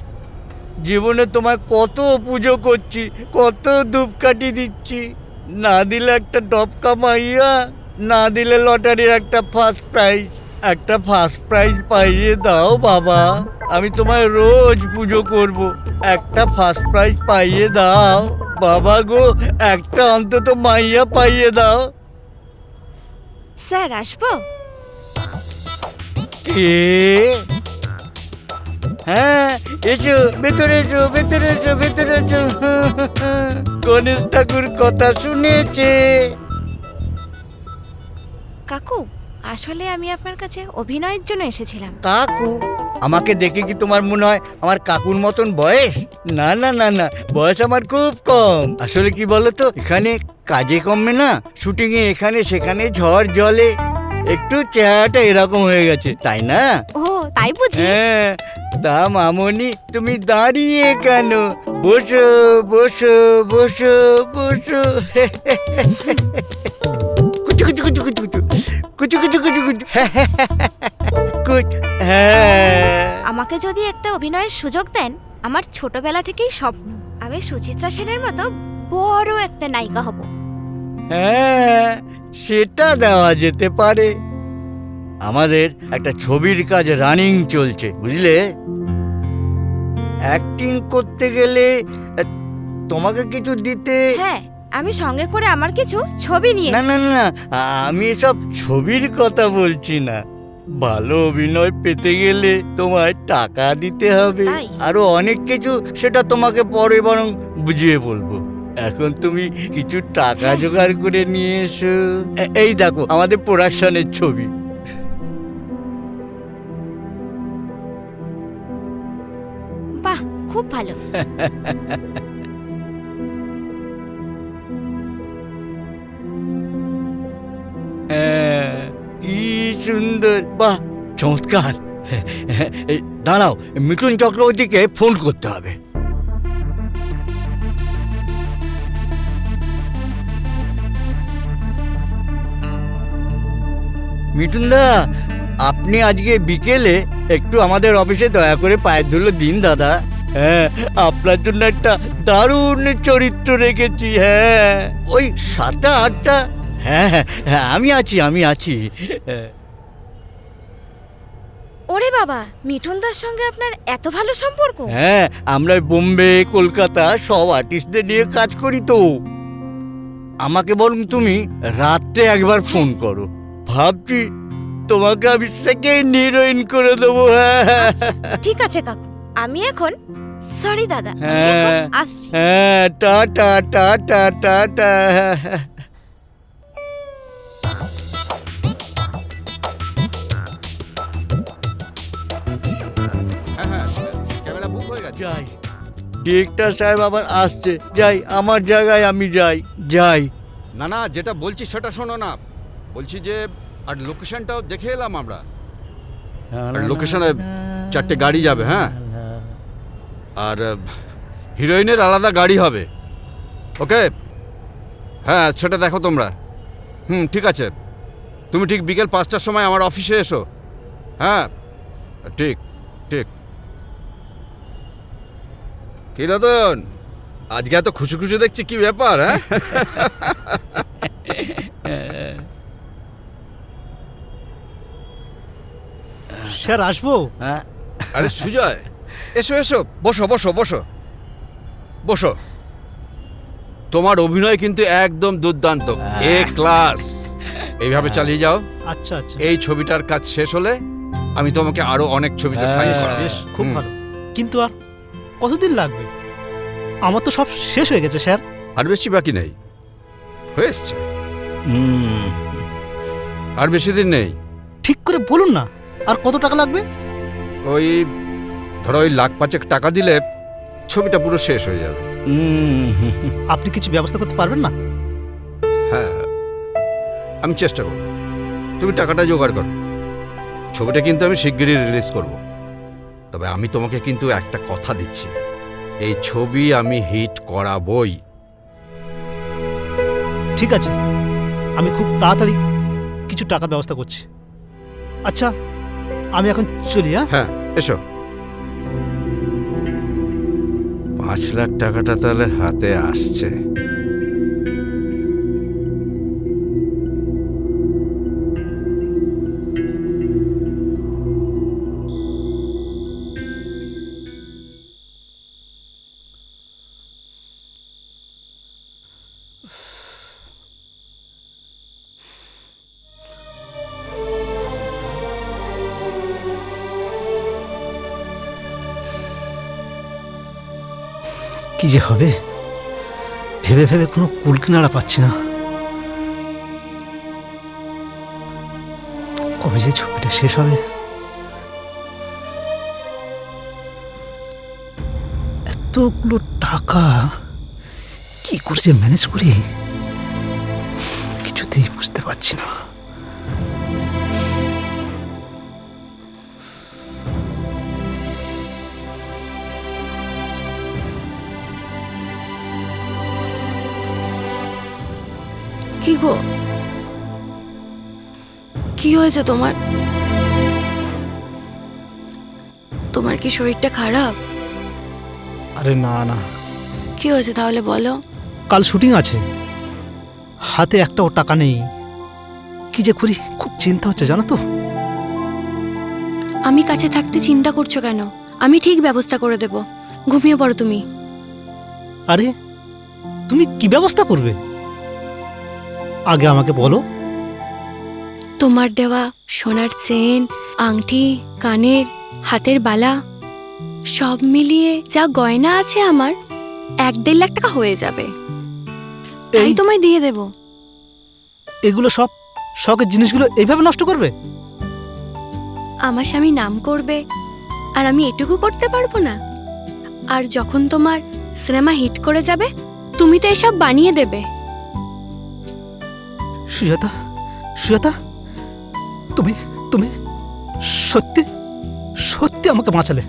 জীবনে তোমায় কত পুজো করছি, কত ধূপকাঠি দিচ্ছি, না দিলে একটা ডবকা মাইয়া, না দিলে লটারির একটা ফার্স্ট প্রাইজ, একটা ফার্স্ট প্রাইজ পাইয়ে দাও বাবা। আমি তোমায় রোজ পুজো করব, একটা ফার্স্ট প্রাইজ পাইয়ে দাও বাবা গো, একটা অন্তত মাইয়া পাইয়ে দাও। স্যার আসবো? কে? হ্যাঁ এসো, ভেতরে এসো, ভেতরে এসো, ভেতরে এসো। গণেশ ঠাকুর কথা শুনেছে। কাকু, আসলে আমি আপনার কাছে অভিনয়ের জন্য এসেছিলাম। কাকু? আমাকে দেখে কি তোমার মনে হয় আমার কাকুর মতন বয়স? না না না না, বয়স আমার খুব কম। আসলে কি বলতো, এখানে কাজে কমে না, শুটিং এ এখানে সেখানে ঝড় জলে একটু চেহারাটা এরকম হয়ে গেছে, তাই না? ও তাই বুঝি? হ্যাঁ। তা মামনি তুমি দাঁড়িয়ে কেন? বসো বসো বসো বসো। কুচু কুচু কুচু কুচু কুচু কুচু কুচু কুচু কুচু। হ্যাঁ, আমাকে যদি একটা অভিনয়ের সুযোগ দেন, আমার ছোটবেলা থেকেই স্বপ্ন আমি সুচিত্রা সেনের মতো বড় একটা নায়িকা হব। হ্যাঁ সেটা দেওয়া যেতে পারে। আমাদের একটা ছবির কাজ রানিং চলছে, বুঝলে? অ্যাক্টিং করতে গেলে তোমাকে কিছু দিতে। হ্যাঁ, আমি সঙ্গে করে আমার কিছু ছবি নিয়ে। না না না, আমি এসব ছবির কথা বলছি না। ভালো অভিনয় পেতে গেলে তোমায় টাকা দিতে হবে, আরো অনেক কিছু, সেটা তোমাকে পরে বরং বুঝিয়ে বলবো। এখন তুমি কিছু টাকা জোগাড় করে নিয়ে এসো। এই দেখো আমাদের প্রোডাকশনের ছবি। বাহ, খুব ভালো। কি সুন্দর, বাহ চমৎকার। দাঁড়াও, মিঠুন চক্রবর্তীকে ফোন করতে হবে। মিঠুন দা, আপনি আজকে বিকেলে একটু আমাদের অফিসে দয়া করে পায়ের ধুলো দিন দাদা। হ্যাঁ, আপনার জন্য একটা দারুণ চরিত্র রেখেছি। হ্যাঁ, ওই 7টা 8টা। হ্যাঁ হ্যাঁ, আমি আছি। ওরে বাবা, মিঠুনদার সঙ্গে আপনার এত ভালো সম্পর্ক? হ্যাঁ, আমরা বোম্বে কলকাতা সব আর্টিস্টদের নিয়ে কাজ করি তো। আমাকে বরং তুমি রাত্রে একবার ফোন করো, ভাবছি তোমাকে আমি সেকেন্ড হিরোইন করে দেবো। হ্যাঁ ঠিক আছে কাকু, আমি এখন সরি দাদা, আমি এখন আসছি। হ্যাঁ, টাটা টাটা টাটা। ক্যামেরা বুক হয়ে গেছে। যাই, ডিরেক্টর সাহেব আবার আসছে, যাই আমার জায়গায় আমি যাই। না না, যেটা বলছি সেটা শোনো না। বলছি যে আর লোকেশনটাও দেখে এলাম আমরা। আর লোকেশনে 4টে গাড়ি যাবে। হ্যাঁ, আর হিরোইনের আলাদা গাড়ি হবে। ওকে, হ্যাঁ সেটা দেখো তোমরা। ঠিক আছে, তুমি ঠিক বিকেল 5টার সময় আমার অফিসে এসো। হ্যাঁ ঠিক ঠিক। কি রতন, আজকে এত খুশি খুশি দেখছি, কি ব্যাপার? হ্যাঁ স্যার আসবো? আরে সুজয়, এসো এসো, বসো বসো বসো বসো। তোমার অভিনয় কিন্তু একদম দুর্দান্ত, এ ক্লাস। এইভাবে চালিয়ে যাও। আচ্ছা আচ্ছা। এই ছবিটার কাজ শেষ হলে আমি তোমাকে আরো অনেক ছবিতে সাইন করাবো। বেশ, খুব ভালো। কিন্তু আর কতদিন লাগবে? আমার তো সব শেষ হয়ে গেছে স্যার। আর বেশি বাকি নেই, হয়ে এসছে। আর বেশি দিন নেই। ঠিক করে বলুন না, আর কত টাকা লাগবে? ওই ধরো ওই 1,05,000 টাকা দিলে ছবিটা পুরো শেষ হয়ে যাবে। আপনি কিছু ব্যবস্থা করতে পারবেন না? হ্যাঁ, আমি চেষ্টা করব। তুমি টাকাটা জোগাড় করো। ছবিটা কিন্তু আমি শিগগিরই রিলিজ করব। তবে আমি তোমাকে কিন্তু একটা কথা দিচ্ছি, এই ছবি আমি হিট করাবই। ঠিক আছে, আমি খুব তাড়াতাড়ি কিছু টাকার ব্যবস্থা করছি। আচ্ছা, আমি এখন চলি। হ্যাঁ, এসো। 5 লাখ টাকাটা তাহলে হাতে আসছে। কি যে হবে ভেবে ভেবে কোনো কুল কিনারা পাচ্ছি না। কবে যে ছবিটা শেষ হবে। এতগুলো টাকা কি করে যে ম্যানেজ করি কিছুতেই বুঝতে পারছি না। কি গো, কি হয়েছে তোমার? তোমার কি শরীরটা খারাপ? আরে না না। কি হয়েছে তাহলে বলো। কাল শুটিং আছে, হাতে একটাও টাকা নেই। কি যে করি খুব চিন্তা হচ্ছে জানো তো। আমি কাছে থাকতে চিন্তা করছো কেন? আমি ঠিক ব্যবস্থা করে দেব। ঘুমিয়ে পড়ো তুমি। আরে তুমি কি ব্যবস্থা করবে আগে আমাকে বলো। তোমার দেওয়া সোনার চেন, আংটি, কানের, হাতের বালা সব মিলিয়ে যা গয়না আছে আমার 1-1.5 লাখ টাকা হয়ে যাবে। তাই তোমায় দিয়ে দেব। এগুলো সব শখের জিনিসগুলো এইভাবে নষ্ট করবে? আমার স্বামী নাম করবে আর আমি এটুকু করতে পারবো না? আর যখন তোমার সিনেমা হিট করে যাবে তুমি তো এসব বানিয়ে দেবে। সুজাতা, সুজাতা, তুমি তুমি সত্যি সত্যি আমাকে বাঁচালে।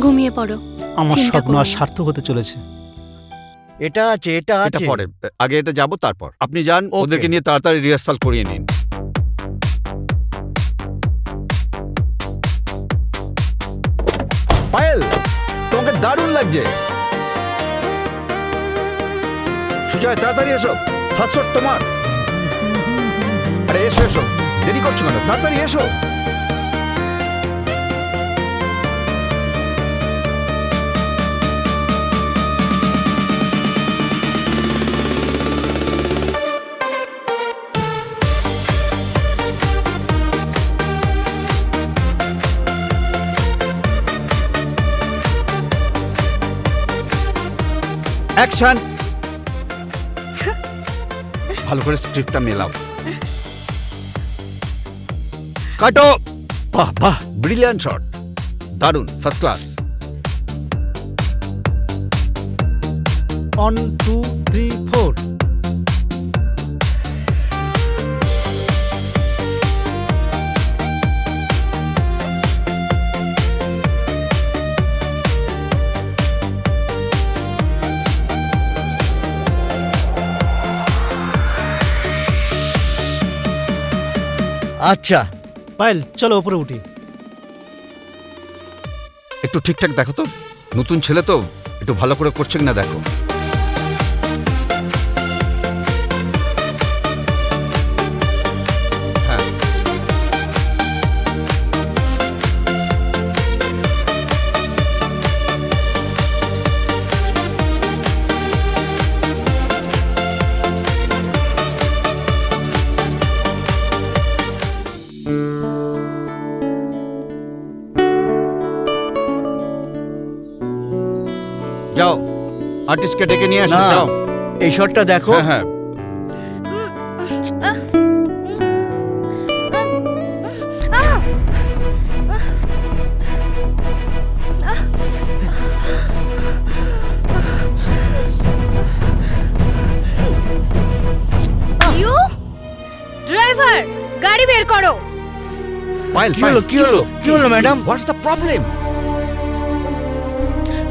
ঘুমিয়ে পড়ো। আমার স্বপ্ন আর সার্থক হতে চলেছে। এটা আছে, এটা এটা আছে। পরে, আগে এটা যাব তারপর। আপনি যান, ওদেরকে নিয়ে তাড়াতাড়ি রিহার্সাল করিয়ে নিন। পায়েল, তোমাকে দারুণ লাগছে। সুজয়, তাড়াতাড়ি এসো, ফার্স্ট শট তোমার। আরে এসো এসো, দেরি করছো কেন? তাড়াতাড়ি এসো। অ্যাকশন। ভালো করে স্ক্রিপ্টটা মেলাও। কাটো। বাহ বাহ, ব্রিলিয়ান্ট শট, দারুণ, ফার্স্ট ক্লাস। 1 2 3 4। আচ্ছা পায়েল, চলো উপরে উঠি। একটু ঠিকঠাক দেখো তো, নতুন ছেলে তো, একটু ভালো করে করছে কিনা দেখো। হ্যাঁ, যাও আর্টিস্টকে ডেকে নিয়ে আসো। না, যাও, এই শটটা দেখো। হ্যাঁ হ্যাঁ। You? গাড়ি বের করো। পায়েল, কি হলো কি হলো কি হলো ম্যাডাম? What's the problem?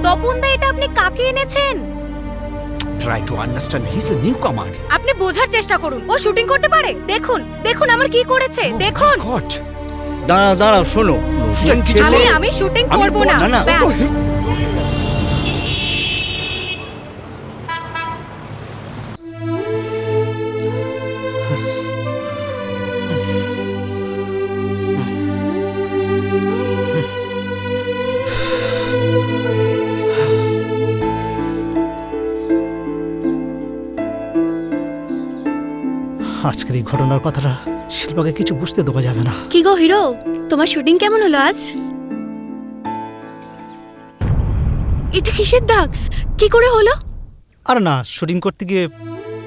তপনদা, এটা আপনি কাকে এনেছেন? Try to understand, he is a newcomer. আপনি বোঝার চেষ্টা করুন, ও শুটিং করতে পারে। দেখুন দেখুন আমার কি করেছে, দেখুন। দাঁড়াও দাঁড়াও, শোনো। আমি শুটিং করব না। ব্যাস। আজকের এই ঘটনার কথাটা শিল্পাকে কিছু বুঝতে দেওয়া যাবে না। কি গো হিরো, তোমার শুটিং কেমন হলো আজ? এটা কিসের দাগ? কি করে হলো? আর না, শুটিং করতে গিয়ে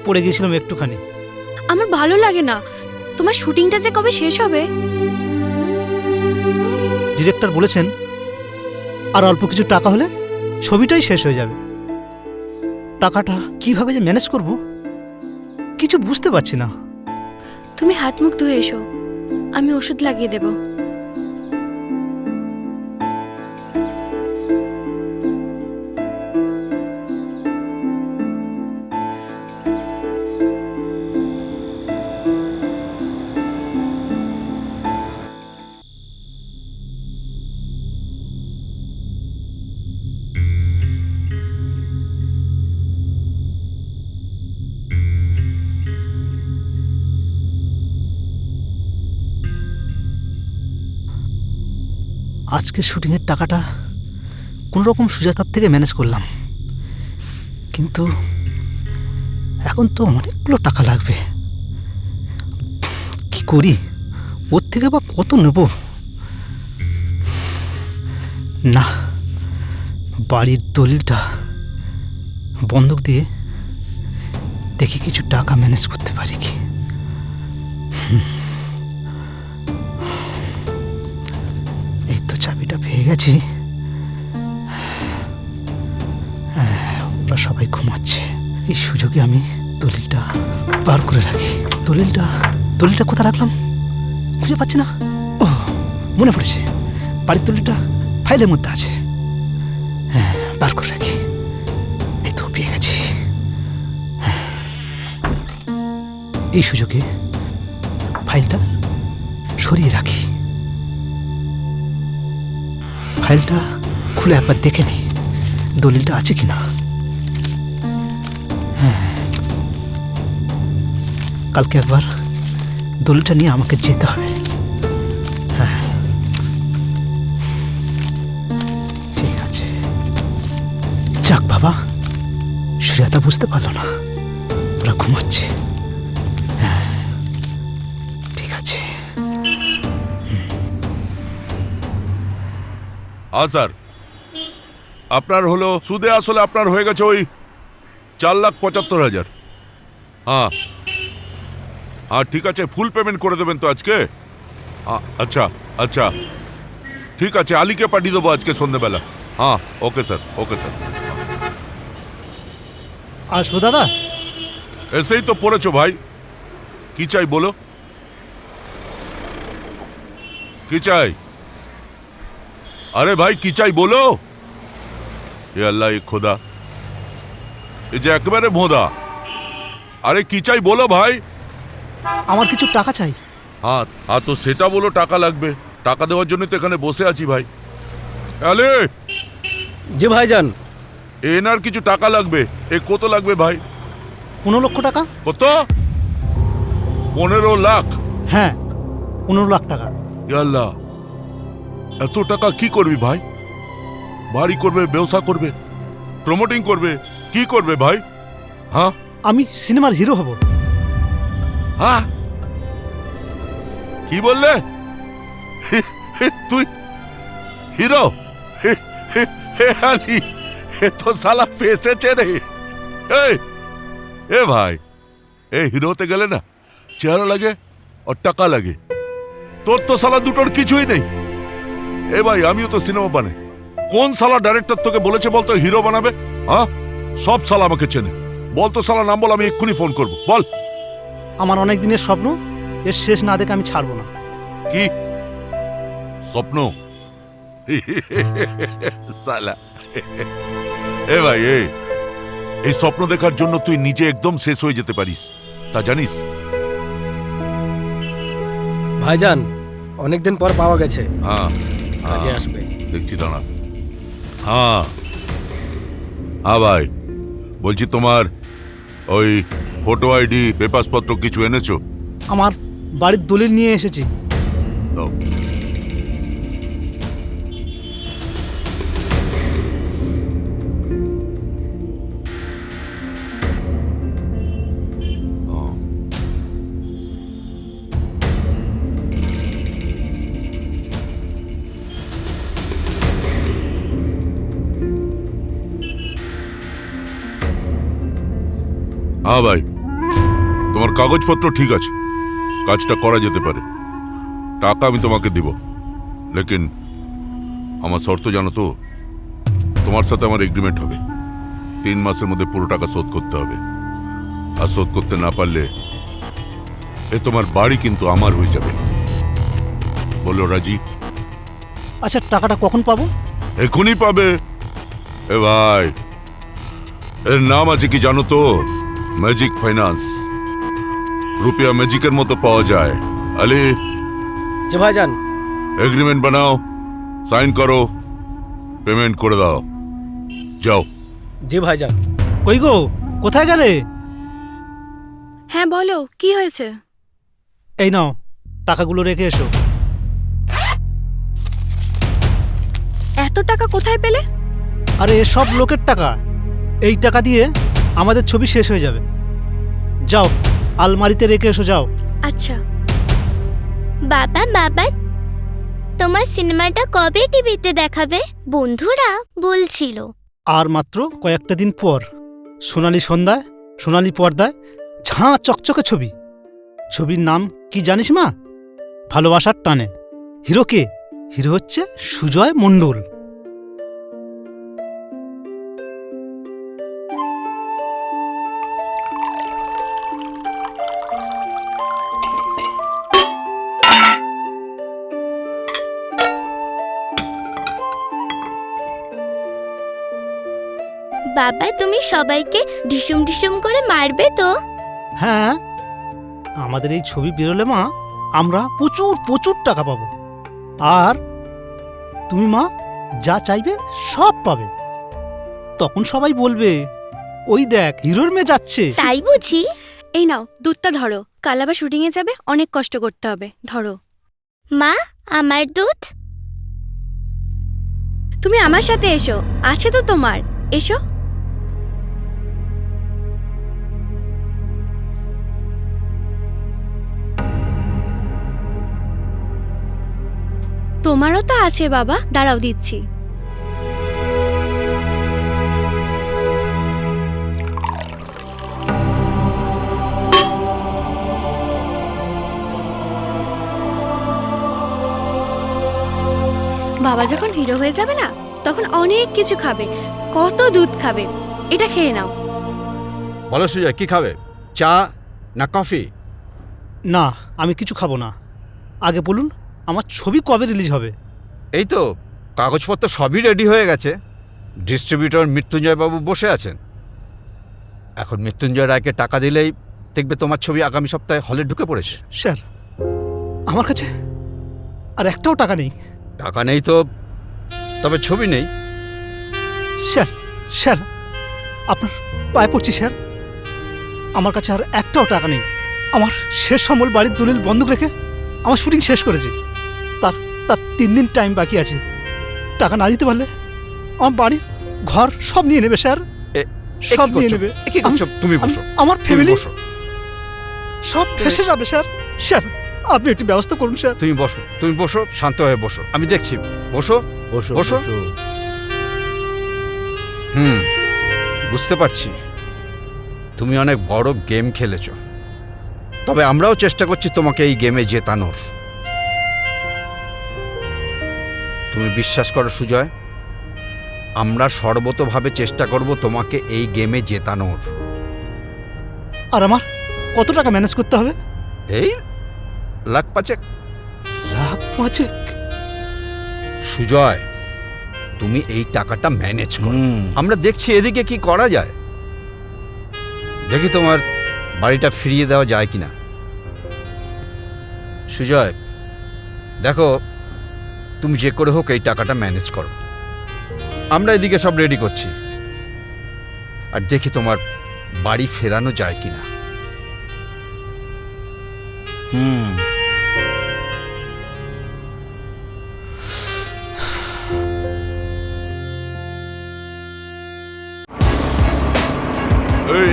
পড়ে গিয়েছিলাম একটুখানি। আমার ভালো লাগে না। তোমার শুটিংটা যে কবে শেষ হবে? ডিরেক্টর বলেছেন আর অল্প কিছু টাকা হলে ছবিটাই শেষ হয়ে যাবে। টাকাটা কিভাবে যে ম্যানেজ করব কিছু বুঝতে পারছি না। তুমি হাত মুখ ধুয়ে এসো, আমি ওষুধ লাগিয়ে দেব। আজকের শুটিংয়ের টাকাটা কোনোরকম সুজাতার থেকে ম্যানেজ করলাম, কিন্তু এখন তো অনেকগুলো টাকা লাগবে। কি করি, ওর থেকে বা কত নেব? না, বাড়ির দলিলটা বন্ধক দিয়ে দেখি কিছু টাকা ম্যানেজ করতে পারি কি। এই তো চাবিটা পেয়ে গেছি। ওরা সবাই ঘুমাচ্ছে, এই সুযোগে আমি দলিলটা বার করে রাখি। দলিলটা কোথায় রাখলাম খুঁজে পাচ্ছি না। ও, মনে পড়েছে, বাড়ির দলিলটা ফাইলের মধ্যে আছে। হ্যাঁ, বার করে রাখি। এই তো পেয়ে গেছি। এই সুযোগে ফাইলটা সরিয়ে রাখি। ফাইলটা খুলে একবার দেখে নিই দলিলটা আছে কিনা। হ্যাঁ, কালকে একবার দলিলটা নিয়ে আমাকে যেতে হবে। হ্যাঁ, ঠিক আছে। যাক বাবা, সুজাতা বুঝতে পারলো না, ওরা ঘুমাচ্ছে। হ্যাঁ, ঠিক আছে। স্যার, আপনার হলো সুদে আসলে আপনার হয়ে গেছে ওই 4,75,000। হ্যাঁ হ্যাঁ, ঠিক আছে, ফুল পেমেন্ট করে দেবেন তো আজকে? আচ্ছা আচ্ছা, ঠিক আছে, আলীকে পাঠিয়ে দেবো আজকে সন্ধ্যেবেলা। হ্যাঁ, ওকে স্যার, ওকে স্যার। আসবো দাদা? এসেই তো পড়েছো ভাই, কি চাই বলো? কি চাই? আরে ভাই কি চাই বলো? এ আল্লাহ, এ খোদা, এ যে একেবারে ভোঁদা। আরে কি চাই বলো ভাই? আমার কিছু টাকা চাই। হ্যাঁ হ্যাঁ, তো সেটা বলো, টাকা লাগবে। টাকা দেওয়ার জন্য তো এখানে বসে আছি ভাই। আলে জি ভাইজান, এনার কিছু টাকা লাগবে। এ কত লাগবে ভাই? 15 লক্ষ টাকা। কত? 15 লাখ? হ্যাঁ, 15 লাখ টাকা। আল্লাহ, এত টাকা কি করবি ভাই? বাড়ি করবে, ব্যবসা করবে, প্রমোটিং করবে, কি করবে ভাই? হ্যাঁ, আমি সিনেমার হিরো হব। হ্যাঁ, কি বললে? তুই হিরো? আলী, এ তো সালা ফেসেছে রে। এ ভাই, এ হিরোতে গেলে না চেহারা লাগে আর টাকা লাগে। তোর তো সালা দুটোর কিছুই নেই। এ ভাই, আমিও তো সিনেমা বানাই। কোন সালা ডাইরেক্টর তোকে বলেছে বলতো হিরো বানাবে? হ্যাঁ, সব সালা আমাকে চেনে। বলতো সালা নাম বল, আমি এক্ষুনি ফোন করব। বল। আমার অনেক দিনের স্বপ্ন এর শেষ না দেখে আমি ছাড়বো না। কি স্বপ্ন? সালা এ ভাই এই স্বপ্ন দেখার জন্য তুই নিজে একদম শেষ হয়ে যেতে পারিস, তা জানিস? ভাইজান অনেকদিন পর পাওয়া গেছে। হ্যাঁ কাজে আসবে। দেখছি, দাঁড়া। হ্যাঁ হ্যাঁ ভাই, বলছি তোমার ওই ফটো আইডি পেপারসপত্র কিছু এনেছো? আমার বাড়ির দলিল নিয়ে এসেছি। দাও। হ্যাঁ ভাই, তোমার কাগজপত্র ঠিক আছে, কাজটা করা যেতে পারে। টাকা আমি তোমাকে দিব, লেকিন আমার শর্ত জানো তো? তোমার সাথে আমার এগ্রিমেন্ট হবে, 3 মাসের মধ্যে পুরো টাকা শোধ করতে হবে। আর শোধ করতে না পারলে তোমার বাড়ি কিন্তু আমার হয়ে যাবে। বললো রাজি? আচ্ছা, টাকাটা কখন পাবো? এখনই পাবে। এ ভাই, এর নাম আছে কি জানো তো? Magic finance. রুপিয়া ম্যাজিকের মতো পাওয়া যায়। আলি জি ভাইজান। এগ্রিমেন্ট বানাও, সাইন করো, পেমেন্ট করে দাও, যাও। জি ভাইজান। কই গো, কোথায় গেলে? হ্যাঁ বলো, কি হয়েছে? এই নাও, টাকাগুলো রেখে এসো। এত টাকা কোথায় পেলে? আরে সব লোকের টাকা, এই টাকা দিয়ে আমাদের ছবি শেষ হয়ে যাবে। যাও, আলমারিতে রেখে এসো, যাও। আচ্ছা বাবা, বাবা তোমার সিনেমাটা কবে টিভিতে দেখাবে? বন্ধুরা বলছিল। আর মাত্র কয়েকটা দিন পর সোনালী সন্ধ্যায়, সোনালী পর্দায় ঝাঁ চকচকে ছবি। ছবির নাম কি জানিস মা? ভালোবাসার টানে। হিরো কে? হিরো হচ্ছে সুজয় মণ্ডল। বাবা তুমি সবাইকে ঢিসুম ঢিসুম করে মারবে তো? হ্যাঁ, আমাদের এই ছবি বেরোলে মা আমরা প্রচুর প্রচুর টাকা পাবো। আর তুমি মা যা চাইবে সব পাবে। তখন সবাই বলবে, ওই দেখ হিরোর মেয়ে যাচ্ছে। তাই বুঝি? এই নাও দুধটা ধরো, কাল আবার শুটিংয়ে যাবে, অনেক কষ্ট করতে হবে। ধরো। মা আমার দুধ। তুমি আমার সাথে এসো, আছে তো তোমার, এসো। তোমারও তো আছে বাবা, দাঁড়াও দিচ্ছি। বাবা যখন হিরো হয়ে যাবে না, তখন অনেক কিছু খাবে, কত দুধ খাবে। এটা খেয়ে নাও। বলো সুজয়, কি খাবে? চা না কফি? না, আমি কিছু খাবো না। আগে বলুন, আমার ছবি কবে রিলিজ হবে? এই তো কাগজপত্র সবই রেডি হয়ে গেছে। ডিস্ট্রিবিউটর মৃত্যুঞ্জয় বাবু বসে আছেন। এখন মৃত্যুঞ্জয় রায়কে টাকা দিলেই দেখবে তোমার ছবি আগামী সপ্তাহে হলে ঢুকে পড়েছে। স্যার, আমার কাছে আর একটাও টাকা নেই। টাকা নেই তো, তবে ছবি নেই। স্যার, স্যার আপনার পায়ে পড়ছি স্যার, আমার কাছে আর একটাও টাকা নেই। আমার শেষ সম্বল বাড়ির দলিল বন্ধক রেখে আমার শুটিং শেষ করেছি। তার 3 দিন টাইম বাকি আছে। টাকা না দিতে পারলে আমার বাড়ি ঘর সব নিয়ে নেবে স্যার, সব নিয়ে নেবে। কি করছো? তুমি বসো। আমার ফ্যামিলি বসো। সব ফেসে যাবে স্যার। স্যার আপনি একটু ব্যবস্থা করুন স্যার। তুমি বসো, তুমি বসো, শান্ত হয়ে বসো, আমি দেখছি। বসো বসো বসো। বুঝতে পারছি তুমি অনেক বড় গেম খেলেছ, তবে আমরাও চেষ্টা করছি তোমাকে এই গেমে জেতানোর। তুমি বিশ্বাস করো সুজয়, আমরা সর্বতোভাবে চেষ্টা করব তোমাকে এই গেমে জেতানোর। আর আমার কত টাকা ম্যানেজ করতে হবে? এই লাখ পাঁচেক। লাখ পাঁচেক? সুজয়, তুমি এই টাকাটা ম্যানেজ করো, আমরা দেখছি এদিকে কি করা যায়। দেখি তোমার বাড়িটা ফিরিয়ে দেওয়া যায় কিনা। সুজয় দেখো, তুমি যে করে হোক এই টাকাটা ম্যানেজ করো, আমরা এদিকে সব রেডি করছি। আর দেখি তোমার বাড়ি ফেরানো যায় কিনা।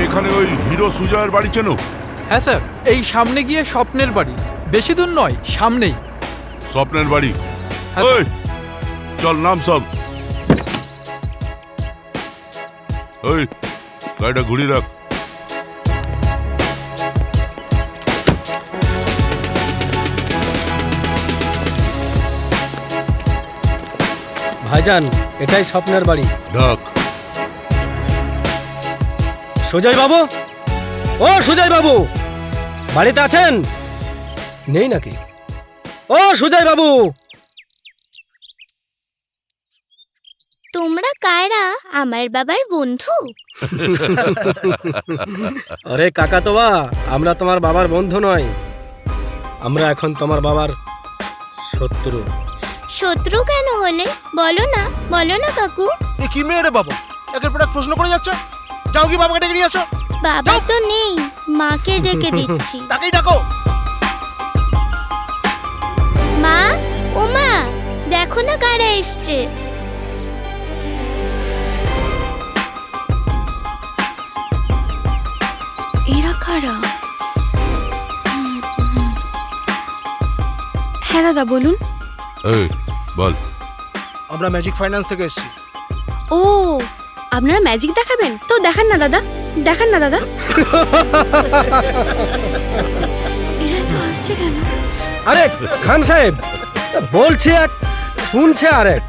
এখানে ওই হিরো সুজয়ের বাড়ি চেনো? হ্যাঁ স্যার, এই সামনে গিয়ে স্বপ্নের বাড়ি, বেশি দূর নয়, সামনেই। স্বপ্নের বাড়ি? ওই চল, নাম সব। ওই গাড়িটা ঘুরিয়ে রাখ। ভাইজান, এটাই স্বপ্নের বাড়ি। ডাক। সুজয় বাবু, ও সুজয় বাবু, বাড়িতে আছেন? নেই নাকি? ও সুজয় বাবু! তোমরা কারা? আমার বাবার বন্ধু? আরে কাকা তোবা, আমরা তোমার বাবার বন্ধু নয়, আমরা এখন তোমার বাবার শত্রু। শত্রু কেন হলে? বলো না, বলো না কাকু। এ কি মেয়ে রে বাবা, একের পর এক প্রশ্ন করে যাচ্ছে। যাও কি বাবাকে ডেকে নিয়ে আসো। বাবা তো নেই, মাকে ডেকে দিচ্ছি। তাকেই ডাকো। মা, ও মা, দেখো না কারা এসছে। এরা কারা? হ্যাঁ দাদা বলুন। এই বল। আমরা ম্যাজিক ফাইন্যান্স থেকে এসেছি। ও, আপনারা ম্যাজিক দেখাবেন? তো দেখান না দাদা, দেখান না দাদা। এরা তো আসছে কেন? আরে খান সাহেব, বলছে এক, শুনছে আরেক।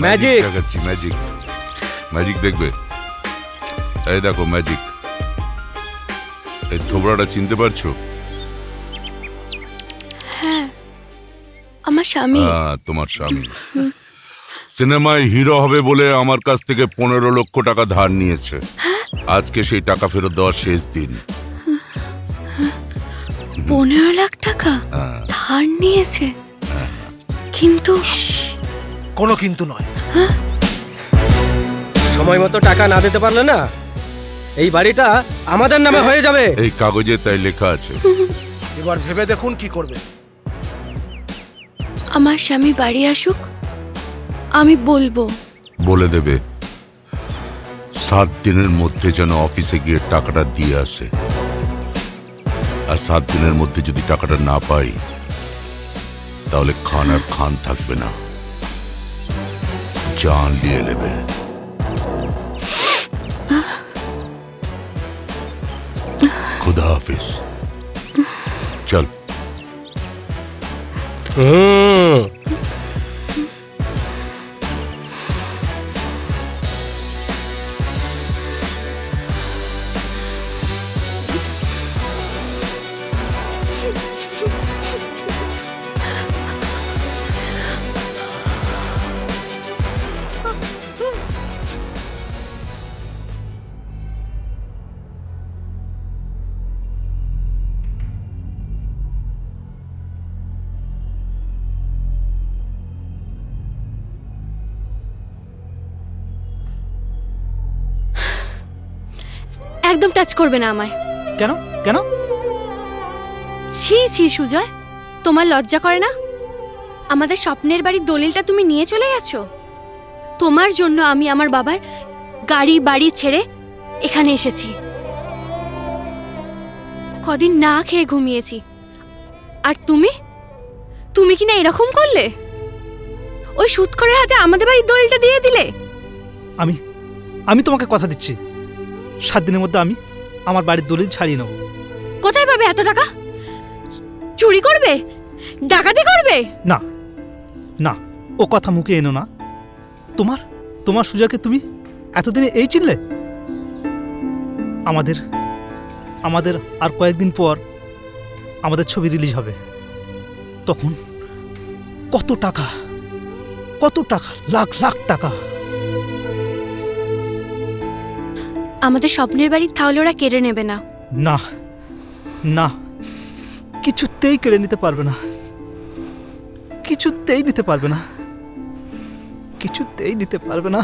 ম্যাজিক দেখাচ্ছি, ম্যাজিক। ম্যাজিক দেখবে? এই দেখো ম্যাজিক। এই থোবড়াটা চিনতে পারছো? হ্যাঁ, আমার স্বামী। হ্যাঁ, তোমার স্বামী। সিনেমায় হিরো হবে বলে আমার কাছ থেকে 15 লক্ষ টাকা ধার নিয়েছে। আজকে সেই টাকা ফেরত দেওয়ার শেষ দিন। 15 লাখ টাকা ধার নিয়েছে? কিন্তু কোনো কিন্তু নয়। সময় মতো টাকা না দিতে পারলে না, এই বাড়িটা আমাদের নামে হয়ে যাবে। এই কাগজে তাই লেখা আছে। এবার ভেবে দেখুন কি করবে। আমার স্বামী বাড়ি আসুক, আমি বলবো। বলে দেবে 7 দিনের মধ্যে যেন অফিসে গিয়ে টাকাটা দিয়ে আসে। আর 7 দিনের মধ্যে যদি টাকাটা না পাই, তাহলে খান আর খান থাকবে না, জান নিয়ে নেবে। খুদা হাফিজ। চল। একদম টাচ করবে না আমায়। কেন কেন? ছি ছি সুজয়, তোমার লজ্জা করে না? আমাদের স্বপ্নের বাড়ির দলিলটা তুমি নিয়ে চলে গেছো। তোমার জন্য আমি আমার বাবার গাড়ি বাড়ি ছেড়ে এখানে এসেছি। কদিন না খেয়ে ঘুমিয়েছি, আর তুমি তুমি কি না এরকম করলে? ওই সুৎখরের হাতে আমাদের বাড়ির দলিলটা দিয়ে দিলে। আমি তোমাকে কথা দিচ্ছি, 7 দিনের মধ্যে আমি আমার বাড়ির দলিল ছাড়িয়ে নেব। কোথায় পাবে এত টাকা? চুরি করবে? ডাকাতি করবে? না না, ও কথা মুখে এনো না। তোমার সুজাকে তুমি এতদিনে এই চিনলে? আমাদের আর কয়েকদিন পর আমাদের ছবি রিলিজ হবে। তখন কত টাকা লাখ লাখ টাকা। আমাদের স্বপ্নের বাড়ি তাহলে ওরা কেড়ে নেবে না? না না, কিছুতেই কেড়ে নিতে পারবে না, কিছুতেই নিতে পারবে না, কিছুতেই নিতে পারবে না।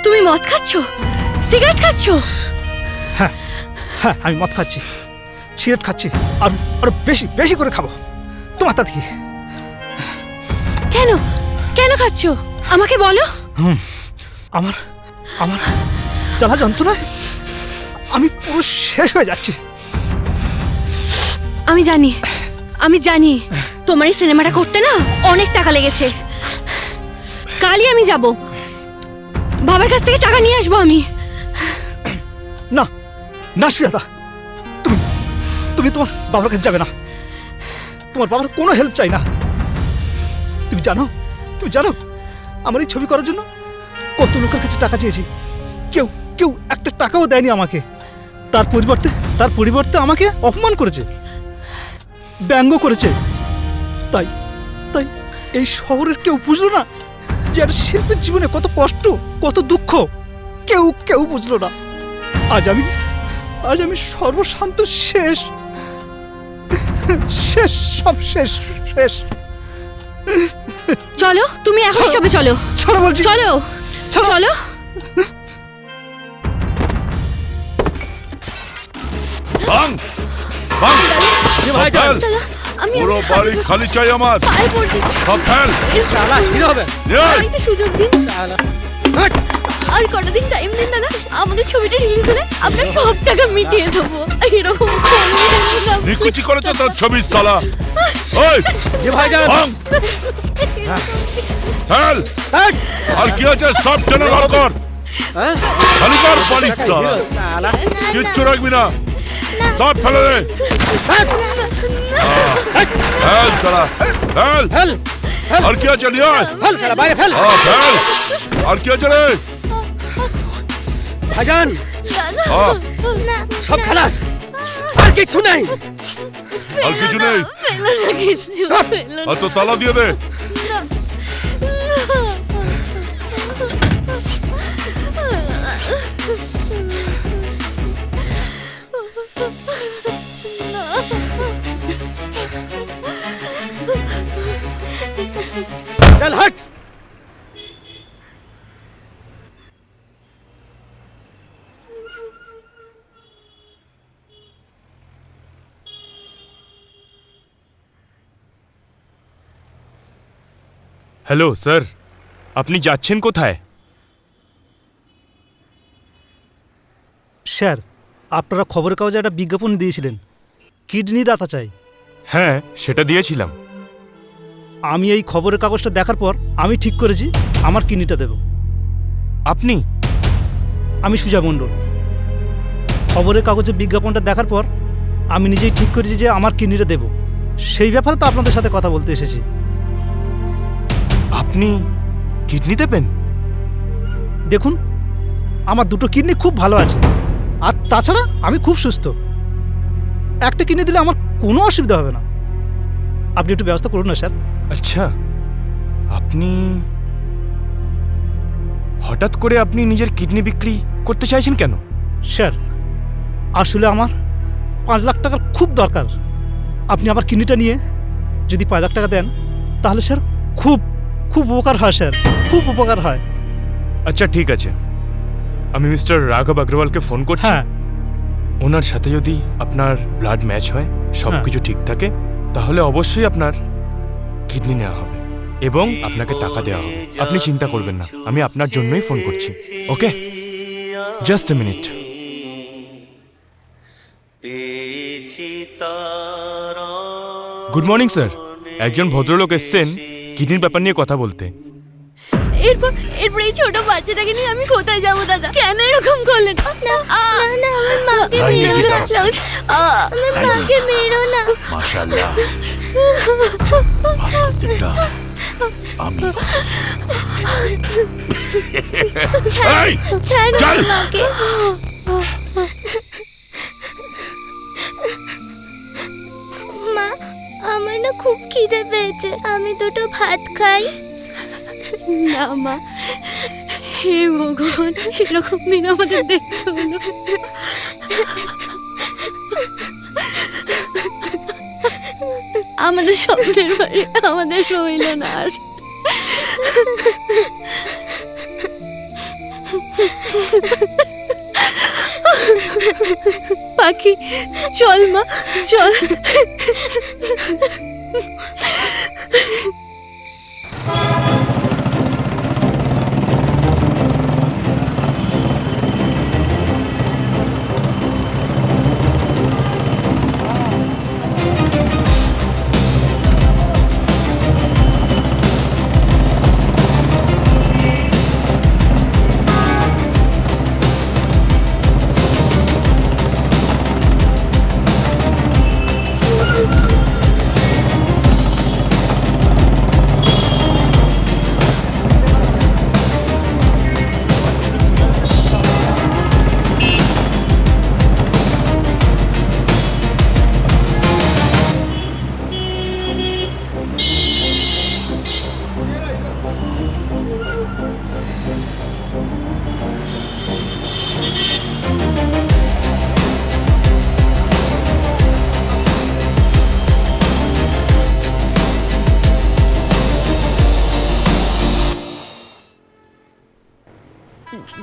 তুমি মদ খাচ্ছ, সিগারেট খাচ্ছ? হ্যাঁ হ্যাঁ, আমি মদ খাচ্ছি, সিগারেট খাচ্ছি, আর আরো বেশি বেশি করে খাবো। তোমার তাতে কি? কেন কেন খাচ্ছ আমাকে বলো। আমার আমার জ্বালা যন্ত্রণায় আমি পুরো শেষ হয়ে যাচ্ছি। আমি জানি তোমার এই সিনেমাটা করতে না অনেক টাকা লেগেছে। কালই আমি যাব, বাবার কাছ থেকে টাকা নিয়ে আসবো আমি। না না সুজাতা, তুমি তোমার বাবার কাছে যাবে না। তোমার বাবার কোনো হেল্প চাই না। তুমি জানো আমার এই ছবি করার জন্য কত লোকের কাছে টাকা চেয়েছি, কেউ একটা টাকাও দেয়নি আমাকে। তার পরিবর্তে আমাকে অপমান করেছে, ব্যঙ্গ করেছে। তাই এই শহরের কেউ বুঝলো না যে একটা শিল্পীর জীবনে কত কষ্ট, কত দুঃখ। কেউ বুঝলো না। আজ আমি সর্বশান্ত, শেষ, সব শেষ। চলো, তুমি এখন সবে চলো। চলো বলছি, চলো। ভাঙ পুরো বাড়ি খালি চাই আমার। সব ফেল। একটা সুযোগ দিন, আর কটা দিন টাইম দিন দাদা। আমাদের ছবিটা রিলিজ হলে আপনার সব টাকা মিটিয়ে দেবো। এরকম নিকুচি করেছো তোর ছবি সালা। ওই যে ভাইজান ফেল। আর কি আছে সব টেনে বার কর, খালি কর বাড়ি সালা। কিচ্ছু রাখবি না, সব ফেলে দে। ফেল সালা, ফেল। আর কি আছে নিয়ে আয়। ফেল। আর কি আছে রে ভাইজান? সব খালাস, আর কিছু নেই। আর কিছু নেই? আর তো তালা দিয়ে দে। চল হট। হ্যালো স্যার, আপনি যাচ্ছেন কোথায়? স্যার, আপনারা খবরের কাগজে একটা বিজ্ঞাপন দিয়েছিলেন, কিডনি দাতা চাই। হ্যাঁ, সেটা দিয়েছিলাম। আমি এই খবরের কাগজটা দেখার পর আমি ঠিক করেছি আমার কিডনিটা দেব। আপনি? আমি সুজা মণ্ডল। খবরের কাগজে বিজ্ঞাপনটা দেখার পর আমি নিজেই ঠিক করেছি যে আমার কিডনিটা দেব। সেই ব্যাপারে তো আপনাদের সাথে কথা বলতে এসেছি। আপনি কিডনি দেবেন? দেখুন, আমার দুটো কিডনি খুব ভালো আছে, আর তাছাড়া আমি খুব সুস্থ। একটা কিডনি দিলে আমার কোনো অসুবিধা হবে না। আপনি একটু ব্যবস্থা করুন না স্যার। আচ্ছা, আপনি হঠাৎ করে আপনি নিজের কিডনি বিক্রি করতে চাইছেন কেন? স্যার, আসলে আমার 5 লাখ টাকার খুব দরকার। আপনি আমার কিডনিটা নিয়ে যদি 5 লাখ টাকা দেন তাহলে স্যার খুব উপকার হয় স্যার, খুব উপকার হয়। আচ্ছা ঠিক আছে, আমি মিস্টার রাঘব আগ্রওয়ালকে ফোন করছি। ওনার সাথে যদি আপনার ব্লাড ম্যাচ হয়, সব কিছু ঠিক থাকে, তাহলে অবশ্যই আপনার কিডনি নেওয়া হবে এবং আপনাকে টাকা দেওয়া হবে। আপনি চিন্তা করবেন না, আমি আপনার জন্যই ফোন করছি। Okay, just a minute. Good morning sir, একজন ভদ্রলোক এসছেন কিডনির ব্যাপার নিয়ে কথা বলতে। এরপর এই ছোট বাচ্চাটাকে নিয়ে আমি কোথায় যাবো দাদা? কেন এরকম করলেন? না না, আমার মাকে মেরো না, আমার মাকে মেরো না। মাশাআল্লাহ, ফাস্টটা আমি ছাড় মাকে। মা, আমার না খুব খিদে পেয়েছে, আমি দুটো ভাত খাই। না মা, হে ভগবান, এরকম দিন আমাদের দেখতে হলো। আমাদের স্বপ্নের বাড়ি আমাদের রইল না আর। পাখি, চল মা, চল।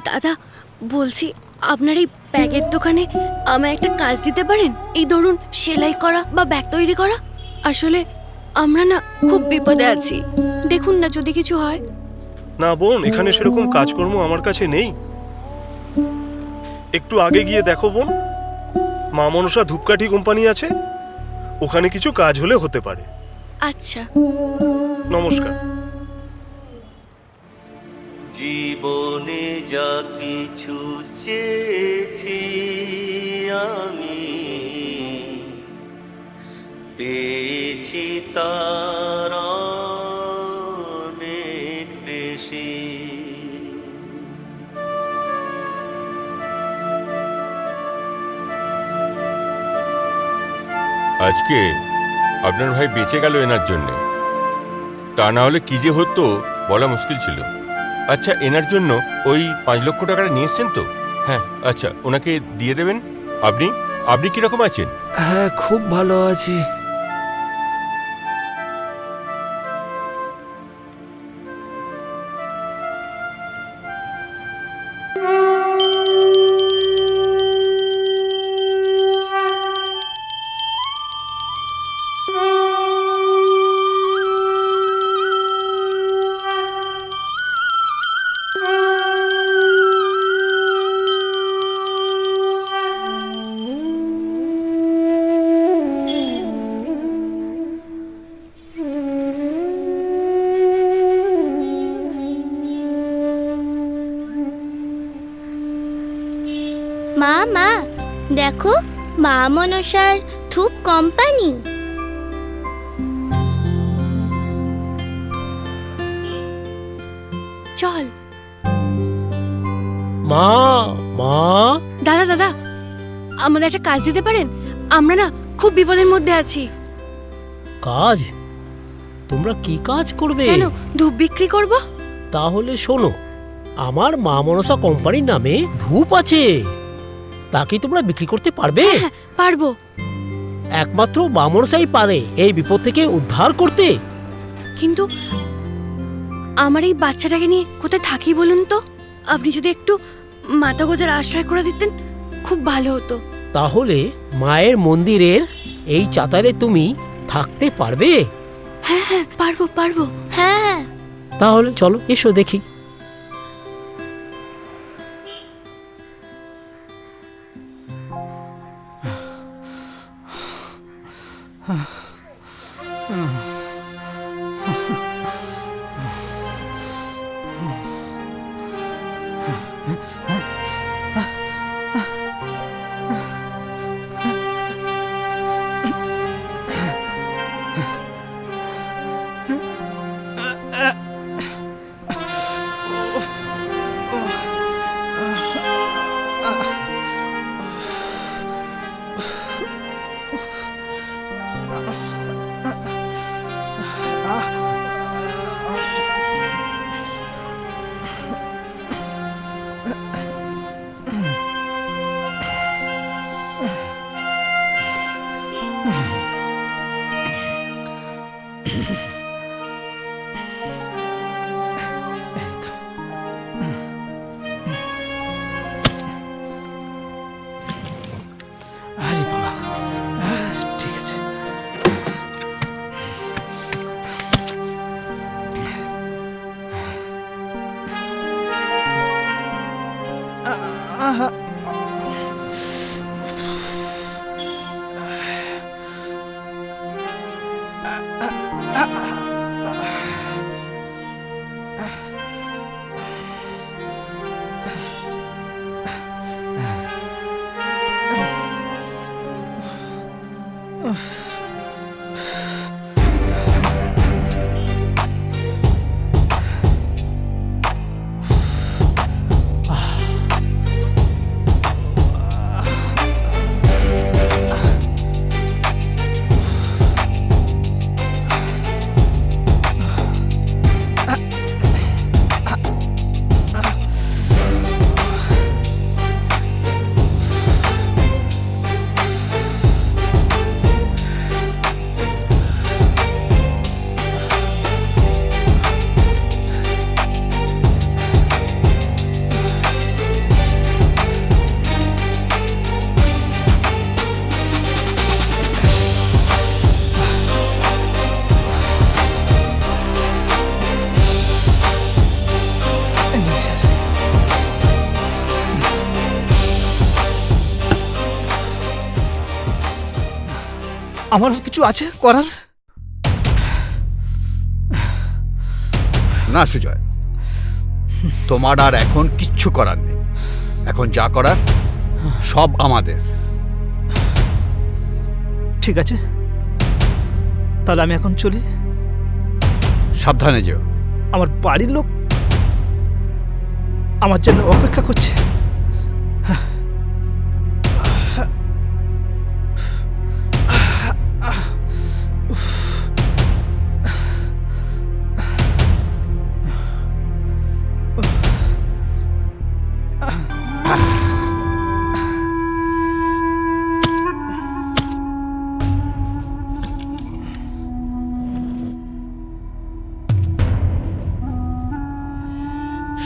দাদা বলছি, আপনার এই ব্যাগের দোকানে আমায় একটা কাজ দিতে পারেন? এই ধরুন সেলাই করা বা ব্যাগ তৈরি করা। আসলে আমরা না খুব বিপদে আছি, দেখুন না যদি কিছু হয়। না বোন, এখানে সেরকম কাজকর্ম আমার কাছে নেই। একটু আগে গিয়ে দেখো বোন, মা মনসা ধূপকাঠি কোম্পানি আছে, ওখানে কিছু কাজ হলে হতে পারে। আচ্ছা, নমস্কার। জীবনে যা কিছু চেয়েছি আমি, পেয়েছি তার অনেক বেশি। আজকে আপনার ভাই বেঁচে গেল এনার জন্য, তা না হলে কি যে হতো বলা মুশকিল ছিল। আচ্ছা, এনার জন্য ওই 5 লক্ষ টাকাটা নিয়ে এসছেন তো? হ্যাঁ, আচ্ছা, ওনাকে দিয়ে দেবেন। আপনি কিরকম আছেন? হ্যাঁ, খুব ভালো আছি। মা মা দেখো, মা মনসার ধূপ কোম্পানি। চল। মা মা, দাদা দাদা, আমাদের একটা কাজ দিতে পারেন? আমরা না খুব বিপদের মধ্যে আছি। কাজ? তোমরা কি কাজ করবে? কেন, ধূপ বিক্রি করব। তাহলে শোনো, আমার মা মনসা কোম্পানির নামে ধূপ আছে, তা কি তোমরা বিক্রি করতে পারবে? হ্যাঁ, পারবো। একমাত্র মা মনসাই পারে এই বিপদ থেকে উদ্ধার করতে। কিন্তু আমার এই বাচ্চাটাকে নিয়ে কোথায় থাকি বলুন তো? আপনি যদি একটু মাথা গোজার আশ্রয় করে দিতেন খুব ভালো হতো। তাহলে মায়ের মন্দিরের এই চাতালে তুমি থাকতে পারবে? হ্যাঁ হ্যাঁ পারবো পারবো, হ্যাঁ হ্যাঁ। তাহলে চলো, এসো দেখি। আমার কিছু আছে করার? না সুজয়, তোমার আর এখন কিচ্ছু করার নেই। এখন যা করার সব আমাদের। ঠিক আছে, তাহলে আমি এখন চলি। সাবধানে যেও। আমার বাড়ির লোক আমার জন্য অপেক্ষা করছে।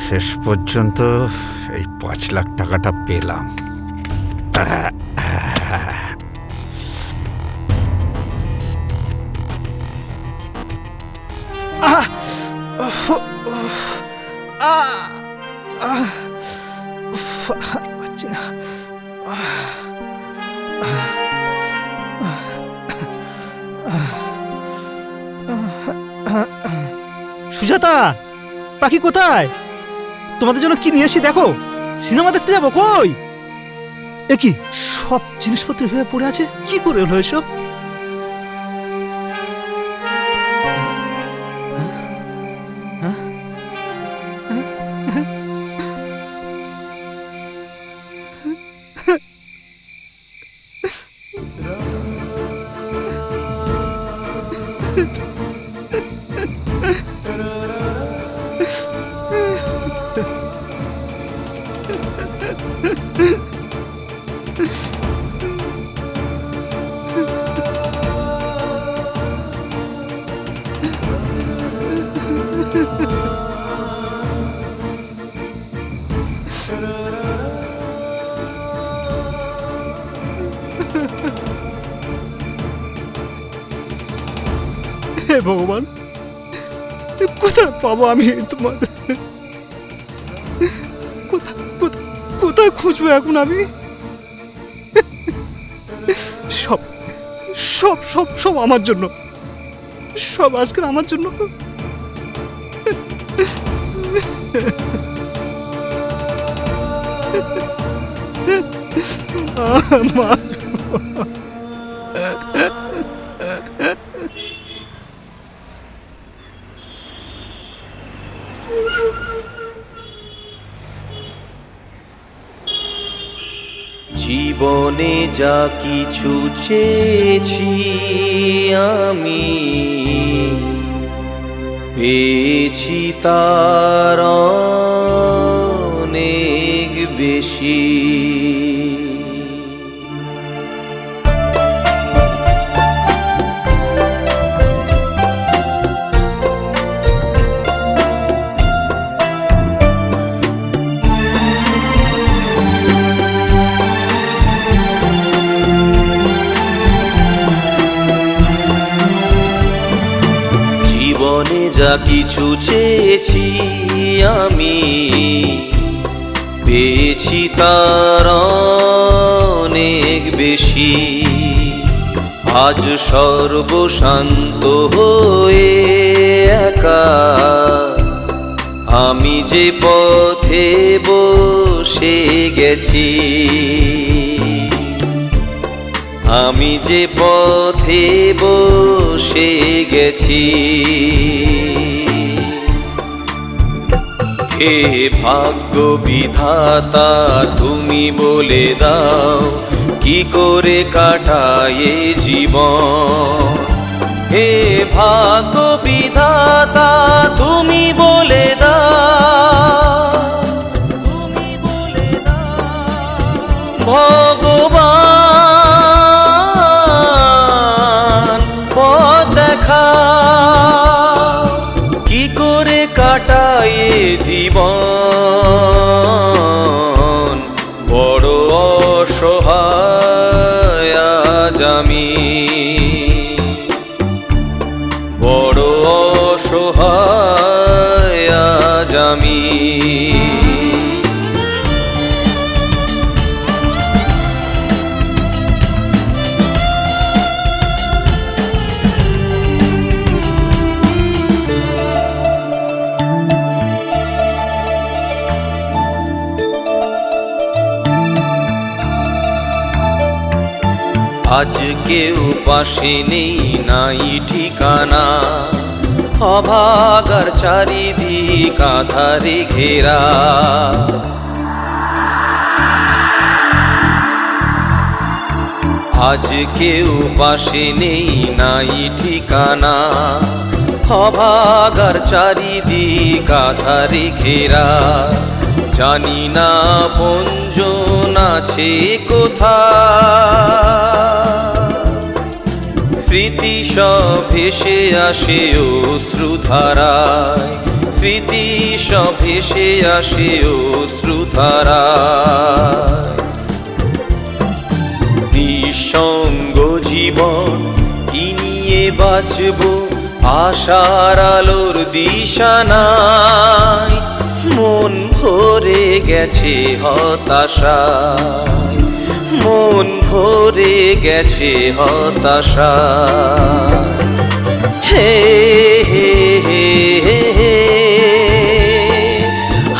শেষ পর্যন্ত এই 5 লাখ টাকাটা পেলাম। সুজাতা, পাখি কোথায়? তোমাদের জন্য কি নিয়ে এসেছি দেখো। সিনেমা দেখতে যাবো। কই এ কি সব জিনিসপত্র হয়ে পড়ে আছে? কি করে হলো এসব? ভগবান, কোথায় পাবো আমি তোমার? কোথায় খুঁজবো এখন আমি? সব সব সব সব আমার জন্য, সব আজকের আমার জন্য। মা, জীবনে যা কিছু চেয়েছি আমি পেয়েছি তার অনেক বেশি। জীবনে যা কিছু চেয়েছি আমি পেয়েছি তার অনেক বেশি। আজ সর্বশান্ত হয়ে একা আমি যে পথে বসে গেছি, আমি যে পথে বসে গেছি। হে ভাগ্য বিধাতা তুমি বলে দাও কি করে কাটায় জীবন। হে ভাগ্য বিধাতা তুমি বলে দাও, তুমি বলে দাও ভগবান পথ দেখা কি করে কাটায় জীবন। বড় অসহায় আজ আমি, বড় অসহায় আজ আমি। আজ কেউ পাশে নেই নাই ঠিকানা, অভাগার চারিদিক আধারে ঘেরা। আজ কেউ পাশে নেই নাই ঠিকানা, অভাগার চারিদিক আধারে ঘেরা। জানি না আপনজন আছে কোথায়, স্মৃতি সব ভেসে আসে অশ্রুধারায়, স্মৃতি সব ভেসে আসে অশ্রুধারায়। নিঃসঙ্গ জীবন কি নিয়ে বাঁচব, আশার আলোর দিশা নাই। মন ভরে গেছে হতাশায়, মন ভরে গেছে হতাশায়। হে হে হে হে হে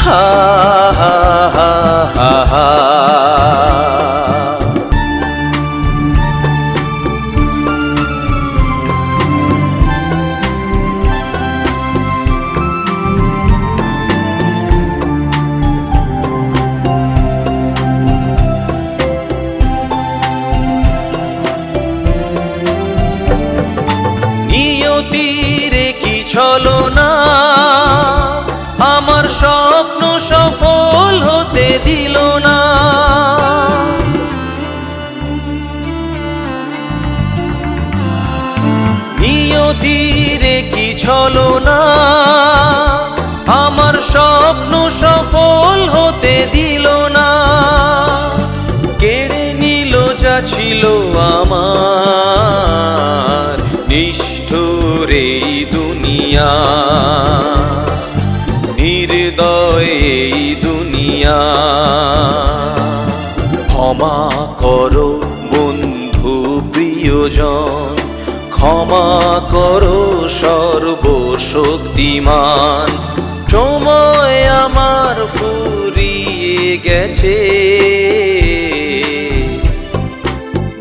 হা হা হা হা হা। ছলনা আমার স্বপ্ন সফল হতে দিল না। নিয়তির কি ছলনা আমার স্বপ্ন সফল হতে দিল না। কেড়ে নিল যা ছিল আমার, নিষ্ঠ নিষ্ঠুর এই দুনিয়া, নির্দয় এই দুনিয়া। ক্ষমা করো বন্ধু প্রিয়জন, ক্ষমা করো সর্বশক্তিমান। সময় আমার ফুরিয়ে গেছে,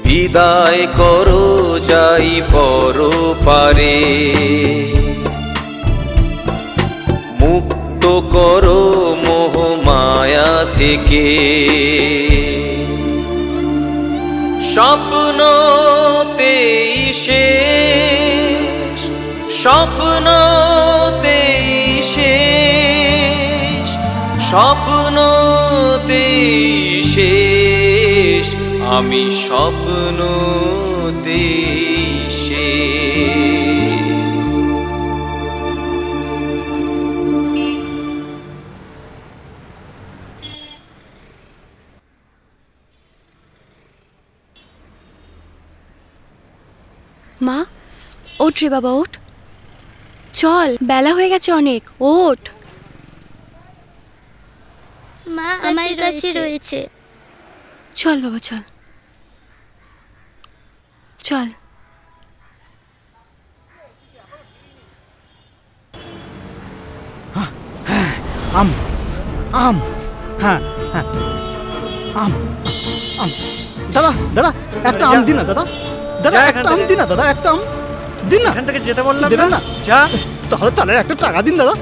বিদায় করো যাই পরপারে। মুক্ত করো মোহ মায়া থেকে। স্বপ্নতেই শেষ, স্বপ্নতেই শেষ, স্বপ্নতেই শেষ, আমি স্বপ্নতেই শেষ। মা, ওঠ রে বাবা, ওঠ। চল, বেলা হয়ে গেছে অনেক, ওঠ। মা আমার কাছে রয়েছে। চল বাবা, চল চল। আম আম হ্যাঁ হ্যাঁ আম আম। দাদা দাদা একটা আম দিন না দাদা, দাদা একটা আম দিন না দাদা, একটা আম দিন না। এখান থেকে যেতে বললাম দেবেন না? যা। তাহলে তাহলে একটা টাকা দিন দাদা।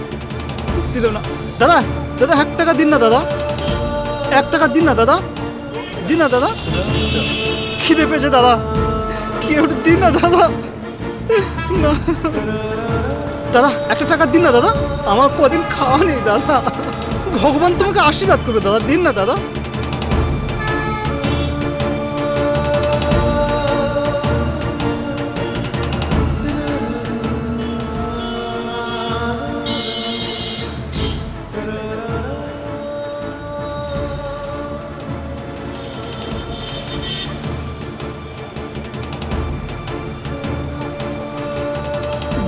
দিল না দাদা, দাদা 1 টাকা দিন না দাদা, 1 টাকা দিন না দাদা, দিন না দাদা, খিদে পেয়েছে দাদা, কি একটু দিন না দাদা। না দাদা 1 টাকা দিন না দাদা, আমার কদিন খাওয়া নেই দাদা, ভগবান তোমাকে আশীর্বাদ করবে দাদা, দিন না দাদা।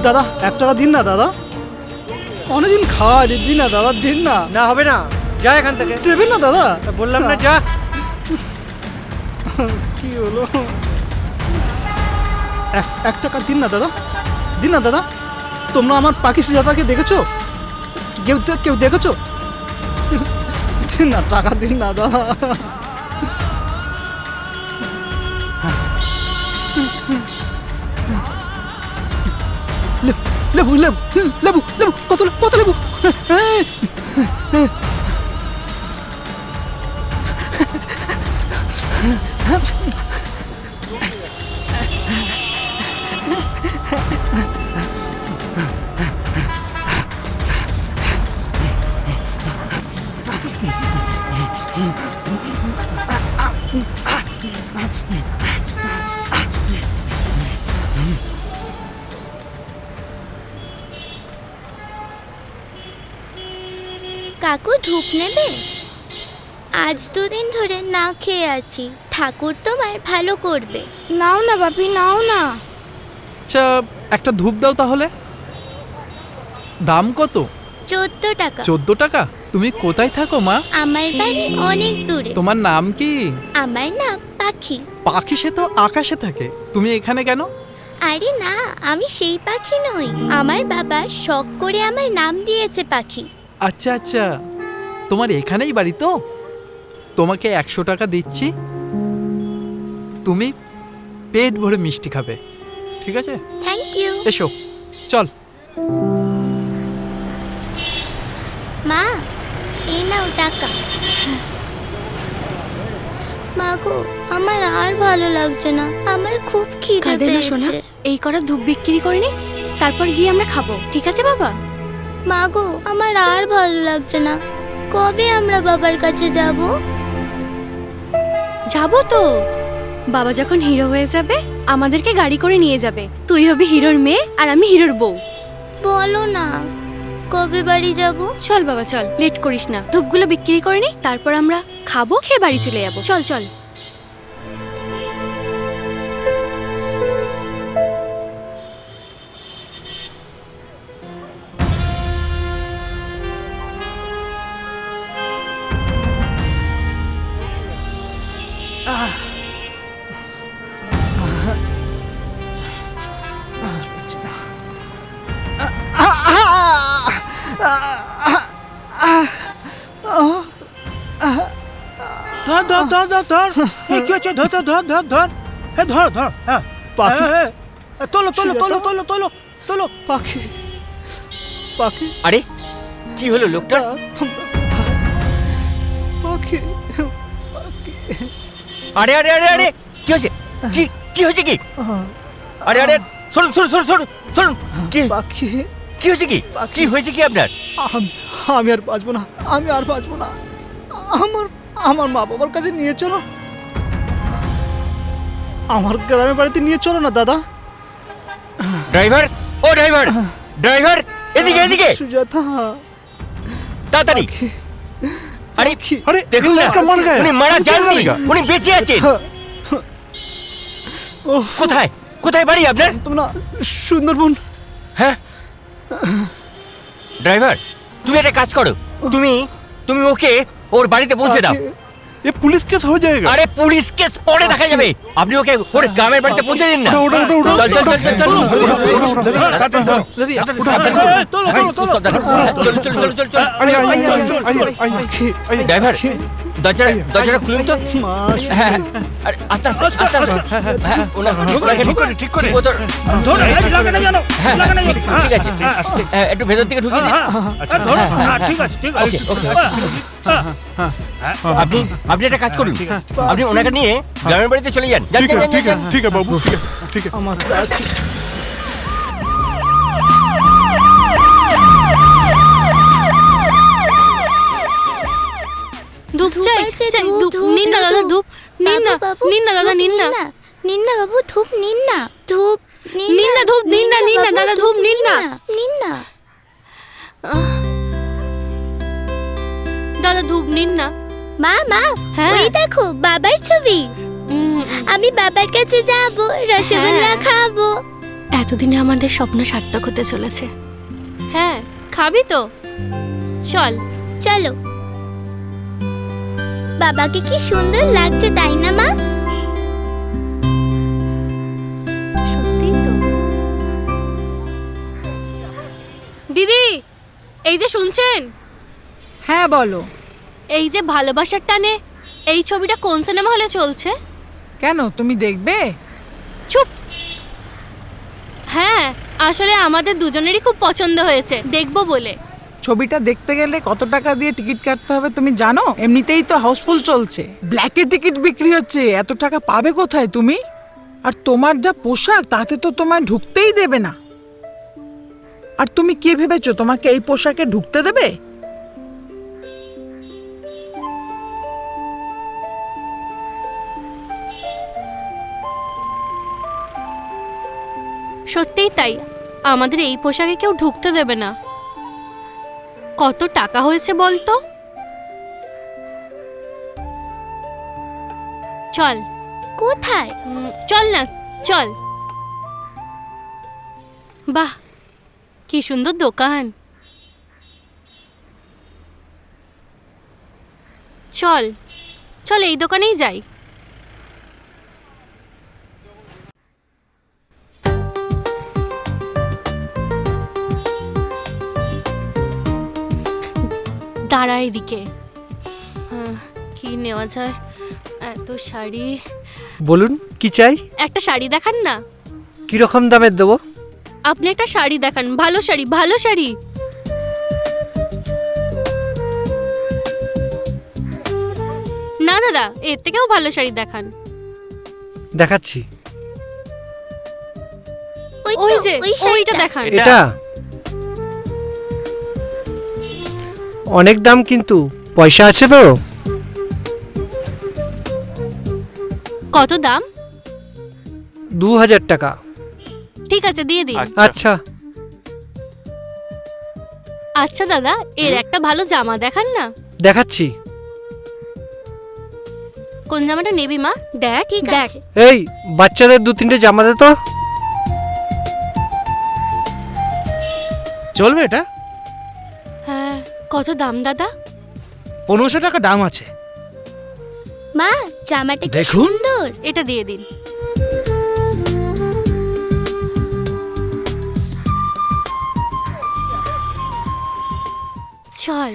দাদা 1 টাকা দিন না দাদা, অনেকদিন খাওয়া দিন না দাদা, দিন না। না হবে না, যা এখান থেকে। দেবেন না দাদা, বললাম না যা। কি হলো? 1 টাকা দিন না দাদা, দিন না দাদা। তোমরা আমার পাখি সুজাতাকে দেখেছো? কেউ দেখেছো? দিন না, টাকা দিন না দাদা। লেবু লেবু লেবু লেবু, কত লেবু। কাকু ধূপ নেবে? আজ 2 দিন ধরে না খেয়ে আছি, ঠাকুর তোমার ভালো করবে। নাও না বাপি, নাও না। আচ্ছা একটা ধূপ দাও তাহলে। দাম কত? 14 টাকা। 14 টাকা? তুমি কোথায় থাকো মা? আমার বাড়ি অনেক দূরে। তোমার নাম কি? আমার নাম পাখি। পাখি সে তো আকাশে থাকে, তুমি এখানে কেন? আরে না, আমি সেই পাখি নই, আমার বাবা শখ করে আমার নাম দিয়েছে পাখি। আচ্ছা আচ্ছা, তোমার এখানেই বাড়ি তো? তোমাকে 100 টাকা দিচ্ছি, তুমি পেট ভরে মিষ্টি খাবে, ঠিক আছে? Thank you. এসো চল। মা এই নাও টাকা। মা গো, আমার আর ভালো লাগছে না, আমার খুব খিদে পেয়েছে। এই করা ধূপ বিক্রি করে নি, তারপর গিয়ে আমরা খাবো, ঠিক আছে বাবা? মা গো, আমার আর ভালো লাগছে না, কবে আমরা বাবার কাছে যাব? যাবো তো, বাবা যখন হিরো হয়ে যাবে আমাদেরকে গাড়ি করে নিয়ে যাবে, তুই হবি হিরোর মেয়ে আর আমি হিরোর বউ। বলো না, কবে বাড়ি যাব? চল বাবা চল, লেট করিস না, ধূপগুলো বিক্রি করে নি, তারপর আমরা খাবো, খেয়ে বাড়ি চলে যাবো। চল চল। ধর ধর এই কি হচ্ছে ধর ধর ধর ধর ধর এ ধর ধর হ্যাঁ পাখি। তোলো তোলো তোলো তোলো তোলো তোলো পাখি পাখি আরে কি হলো লোকটা? পাখি আরে আরে আরে আরে কি হয়েছে? কি কি হয়েছে কি? আরে আরে শুনুন শুনুন শুনুন শুনুন শুনুন কি পাখি কি হয়েছে কি? কি হয়েছে কি আপনার? আমি আর বাঁচবো না, আমি আর বাঁচবো না। আমার আমার মা বাবার কাছে নিয়ে চলো, আমার গ্রামের বাড়িতে নিয়ে চলো না দাদা। ড্রাইভার, ও ড্রাইভার, ড্রাইভার এদিকে এদিকে সুজাতা তাড়াতাড়ি। আরে আরে দেখুন না, উনি মারা যাননি, উনি বেঁচে আছেন। কোথায় কোথায় বাড়ি আপনার? তোমরা সুন্দরবন। হ্যাঁ ড্রাইভার, তুমি একটা কাজ করো, তুমি তুমি ওকে ওর বাড়িতে পৌঁছে দাও। ये पुलिस केस हो जाएगा। আরে পুলিশ কেস পরে দেখা যাবে, আপনি ওকে ওর গ্রামের বাড়িতে পৌঁছে দিন না। চল চল চল চল চল ড্রাইভার, দরজাটা দরজাটা খুলুন তো। হ্যাঁ আরে আস্তে আস্তে আস্তে আস্তে। হ্যাঁ ওনাকে ঠিক করে ও তো ঠিক আছে, একটু ভেতর থেকে ঢুকিয়ে দিন। ঠিক আছে ঠিক ওকে ওকে আপনি আপনি একটা কাজ করুন, আপনি ওনাকে নিয়ে গ্রামের বাড়িতে চলে যান। ठीक है ठीक है ठीक है बाबू, ठीक है ठीक है। আমার ধূপ চাই, ধূপ নিন না দাদা, ধূপ নিন না, নিন না দাদা, নিন না, নিন না বাবু, ধূপ নিন না, ধূপ নিন না, ধূপ নিন না, নিন না দাদা, ধূপ নিন না, নিন না। দাদা ধূপ নিন না। মা মা ওই দেখো বাবার ছবি। আমি বাবার কাছে যাব, রসগোল্লা খাবো। এতদিনে আমাদের স্বপ্ন সার্থক হতে চলেছে। হ্যাঁ খাবি তো, চল চলো। বাবাকে কি সুন্দর লাগছে তাই না মা? সত্যি তো। দিদি এই যে শুনছেন? হ্যাঁ বলো। এই যে ভালোবাসার টানে এই ছবিটা কোন সিনেমা হলে চলছে? কেন তুমি দেখবে? চুপ। হ্যাঁ আসলে আমাদের দুজনেরই খুব পছন্দ হয়েছে, দেখবো বলে। ছবিটা দেখতে গেলে কত টাকা দিয়ে টিকিট কাটতে হবে তুমি জানো? এমনিতেই তো হাউসফুল চলছে, ব্ল্যাকে টিকিট বিক্রি হচ্ছে, এত টাকা পাবে কোথায় তুমি? আর তোমার যা পোশাক তাতে তো তোমায় ঢুকতেই দেবে না। আর তুমি কি ভেবেছো তোমাকে এই পোশাকে ঢুকতে দেবে? সত্যিই তাই, আমাদের এই পোশাকে কেউ ঢুকতে দেবে না। কত টাকা হয়েছে বলতো? চল। কোথায়? চল না, চল। বাহ কি সুন্দর দোকান। চল চল এই দোকানেই যাই। দাঁড়া এদিকে, কি নেওয়া যায়? এত শাড়ি। বলুন কি চাই? একটা শাড়ি দেখান না। কি রকম দামের দেবো? আপনি একটা শাড়ি দেখান, ভালো শাড়ি, ভালো শাড়ি। না দাদা, এর থেকেও ভালো শাড়ি দেখান। দেখাচ্ছি। ওই যে ওইটা দেখান। এটা অনেক দাম, কিন্তু পয়সা আছে তো? কত দাম? 2000 টাকা। ঠিক আছে দিয়ে দিন। আচ্ছা আচ্ছা দাদা, এর একটা ভালো জামা দেখান না। দেখাচ্ছি। কোন জামাটা নেবি মা? দেখ দেখ। এই বাচ্চাদের 2-3টে জামা দে তো। চলবে এটা? হ্যাঁ কত দাম দাদা? 1500 টাকা দাম আছে। মা জামাটা কি দেখুন। সুন্দর। এটা দিয়ে দিন। চল।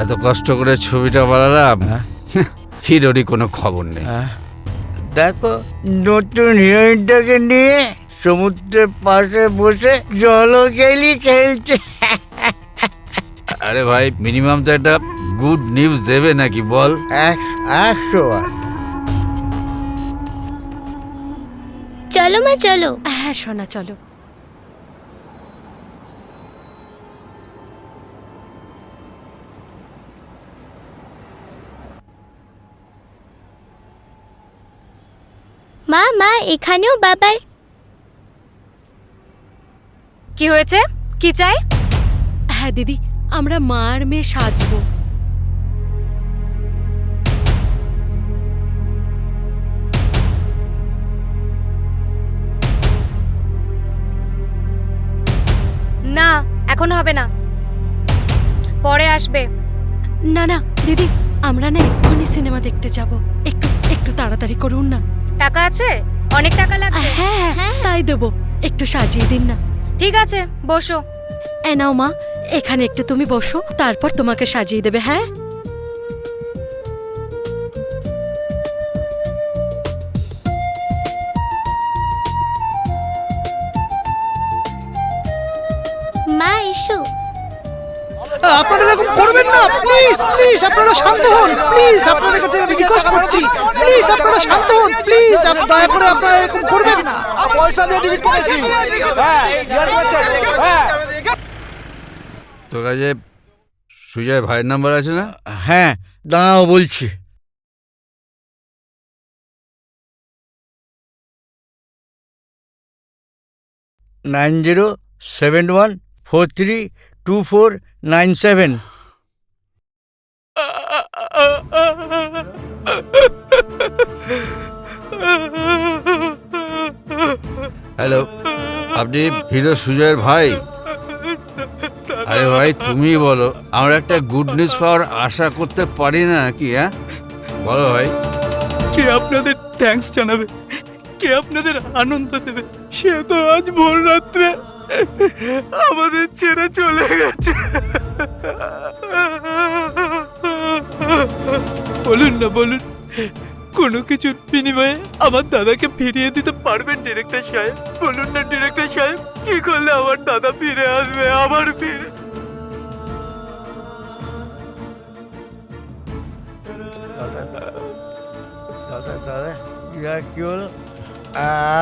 এত কষ্ট করে ছবিটা বানালাম, হিরোরই কোনো খবর নেই। দেখো নতুন হিরোইনটাকে নিয়ে সমুদ্রের পাশে বসে জলকেলি খেলছে। আরে ভাই, মিনিমাম তো একটা গুড নিউজ দেবে নাকি বল? 100 বার। চলো মা চলো। হ্যাঁ সোনা চলো। মা মা এখানেও বাবার। কি হয়েছে? কি চাই? হ্যাঁ দিদি, আমরা মা আর মেয়ে সাজবো। না এখন হবে না, পরে আসবে। না না দিদি, আমরা না এক্ষুনি সিনেমা দেখতে যাব। একটু একটু তাড়াতাড়ি করুন না। টাকা আছে? অনেক টাকা লাগবে। হ্যাঁ হ্যাঁ তাই দেবো, একটু সাজিয়ে দিন না। ঠিক আছে বসো। এ নাও মা, এখানে একটু তুমি বসো, তারপর তোমাকে সাজিয়ে দেবে। হ্যাঁ মা এসো। আপনারা এরকম করবেন না, প্লিজ প্লিজ আপনারা শান্ত হন, প্লিজ আপনাদের কাছে আমি রিকোয়েস্ট করছি, প্লিজ আপনারা শান্ত হন, প্লিজ দয়া করে আপনারা এরকম করবেন না। পয়সা দিয়ে টিকিট করেছি। তোর কাছে সুজয় ভাইয়ের নাম্বার আছে না? হ্যাঁ দাঁড়াও বলছি। (9071432497) হ্যালো, আপনি হিরো সুজয়ের ভাই? আরে ভাই তুমি বলো, আমরা একটা গুড নিউজ পাওয়ার আশা করতে পারি না কি? হ্যাঁ বলো ভাই। কে আপনাদের থ্যাঙ্কস জানাবে, কে আপনাদের আনন্দ দেবে? সে তো আজ ভোর রাত্রে আমাদের ছেড়ে চলে গেছে। বলুন না বলুন, কোনো কিছুর বিনিময়ে আমার দাদাকে ফিরিয়ে দিতে পারবেন ডিরেক্টর সাহেব? বলুন না ডিরেক্টর সাহেব, কি করলে আমার দাদা ফিরে আসবে? আবার ফিরে দাদা কি হলো?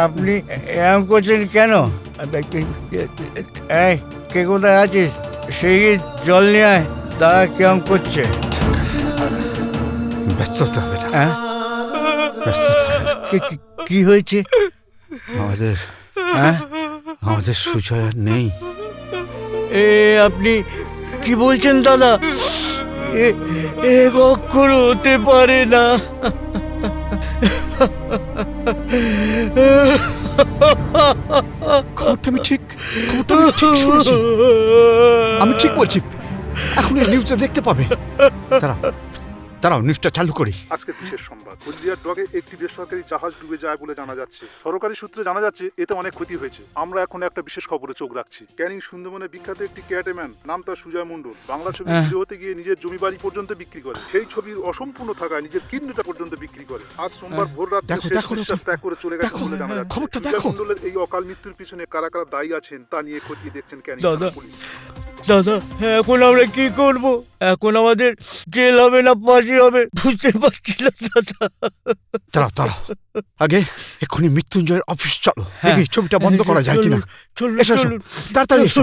আপনি এরকম করছেন কেন? এই কে কোথায় আছিস? সেই জল নিয়ে আয়। দাদা কেমন করছে? ব্যস্ত হতে হবে না। হ্যাঁ ব্যস্ত হতে হবে না। কি হয়েছে? আমাদের সুজয় আর নেই। আপনি কি বলছেন দাদা? এ কখনো হতে পারে না। খবরটা আমি ঠিক শুনেছি, আমি ঠিক বলছি। এখন এই নিউজটা দেখতে পাবে। তারাও নিউজটা চালু করি। আজকে বিশেষ সংবাদ, হলদিয়ার ডগে একটি বেসরকারি জাহাজ ডুবে যায় বলে জানা যাচ্ছে। সরকারি সূত্রে জানা যাচ্ছে এতে অনেক ক্ষতি হয়েছে। আমরা এখন একটা বিশেষ খবরে চোখ রাখছি। ক্যানিং সুন্দরবনে বিখ্যাত একটি ক্যাটেম্যান, নাম তার সুজয় মণ্ডল, বাংলা ছবি হিরো হতে গিয়ে নিজের জমি বাড়ি পর্যন্ত বিক্রি করে। সেই ছবির অসম্পূর্ণ থাকায় নিজের কিডনিটা পর্যন্ত বিক্রি করে। আজ সোমবার ভোর রাতে শেষ ত্যাগ করে চলে গেছে বলে জানা যাচ্ছে। সুজয় মণ্ডলের এই অকাল মৃত্যুর পিছনে কারা কারা দায়ী আছেন তা নিয়ে খতিয়ে দেখছেন ক্যানিং পুলিশ। দাদা এখন আমরা কি করব? এখন আমাদের জেল হবে না ফাঁসি হবে বুঝতে পারছি না দাদা। দাঁড়াও, আগে এক্ষুনি মৃত্যুঞ্জয়ের অফিস চলো, দেখি ছবিটা বন্ধ করা যায় কিনা। এসো তাড়াতাড়ি এসো।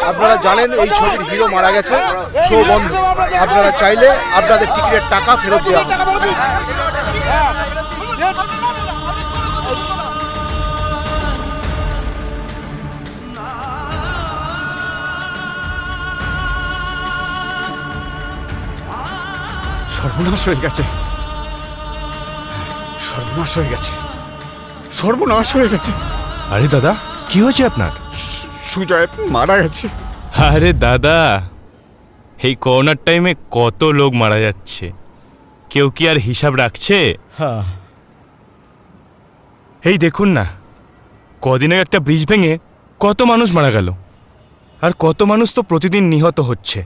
আপনারা জানেন এই ছবির হিরো মারা গেছে, শো বন্ধ। আপনারা চাইলে আপনাদের টিকিটের টাকা ফেরত দেওয়া হবে। সর্বনাশ হয়ে গেছে, সর্বনাশ হয়ে গেছে, সর্বনাশ হয়ে গেছে। আরে দাদা, কি হয়েছে আপনার? সুজয় মারা গেছে। আরে দাদা, এই করোনার টাইমে কত লোক মারা যাচ্ছে, কেউ কি আর হিসাব রাখছে? হ্যাঁ, এই দেখুন না, কদিন আগে একটা ব্রিজ ভেঙে কত মানুষ মারা গেল, আর কত মানুষ তো প্রতিদিন নিহত হচ্ছে।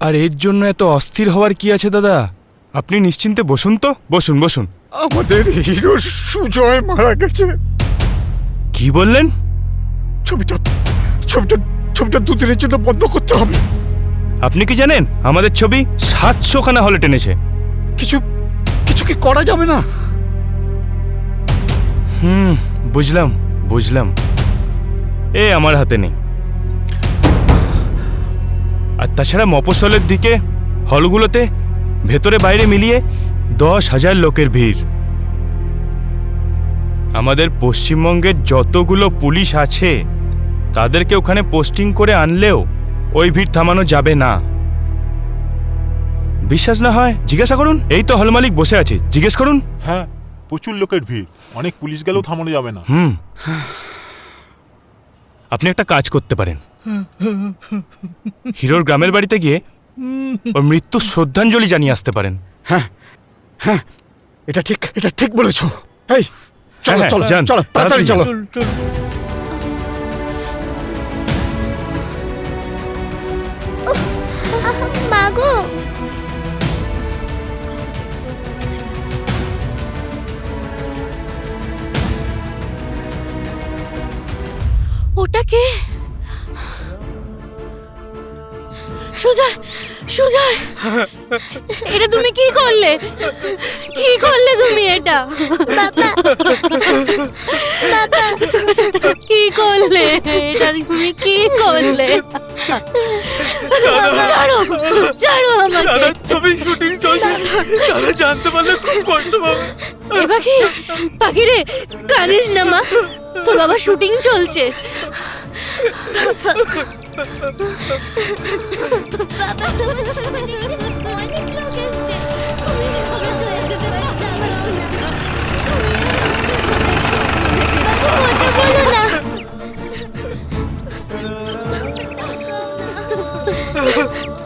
আর এর জন্য এত অস্থির হওয়ার কি আছে দাদা? আপনি নিশ্চিন্তে বসুন তো, বসুন বসুন। আমাদের হিরো সুজয় মারা গেছে। কি বললেন? ছবিটা ছবিটা ছবিটা দুদিনের জন্য বন্ধ করতে হবে। আপনি কি জানেন আমাদের ছবি 700খানা হলে টেনেছে? কিছু কিছু কি করা যাবে না? বুঝলাম বুঝলাম, এ আমার হাতে নেই। আর তাছাড়া মফস্বলের দিকে হলগুলোতে ভেতরে বাইরে মিলিয়ে 10,000 লোকের ভিড়। আমাদের পশ্চিমবঙ্গের যতগুলো পুলিশ আছে তাদেরকে ওখানে পোস্টিং করে আনলেও ওই ভিড় থামানো যাবে না। বিশ্বাস না হয় জিজ্ঞাসা করুন, এই তো হল মালিক বসে আছে, জিজ্ঞেস করুন। হ্যাঁ, প্রচুর লোকের ভিড়, অনেক পুলিশ গেলেও থামানো যাবে না। আপনি একটা কাজ করতে পারেন, হিরোর গ্রামের বাড়িতে গিয়ে ওর মৃত্যুর শ্রদ্ধাঞ্জলি জানিয়ে আসতে পারেন। হ্যাঁ হ্যাঁ, এটা ঠিক বলেছো। এই চলো চলো যান, চলো, তাড়াতাড়ি চলো। মাগো, ওটা কে? সুজয়, সুজয়, এটা তুমি কি করলে? কি করলে তুমি এটা? কি করলে এটা? তুমি কি করলে? ছাড়ো, ছাড়ো আমাকে। ছবি শুটিং চলছে, দাদা জানতে পারলে খুব কষ্ট পাবে। এ পাখি, পাখি রে, কাঁদিস না মা, তোর বাবা শুটিং চলছে।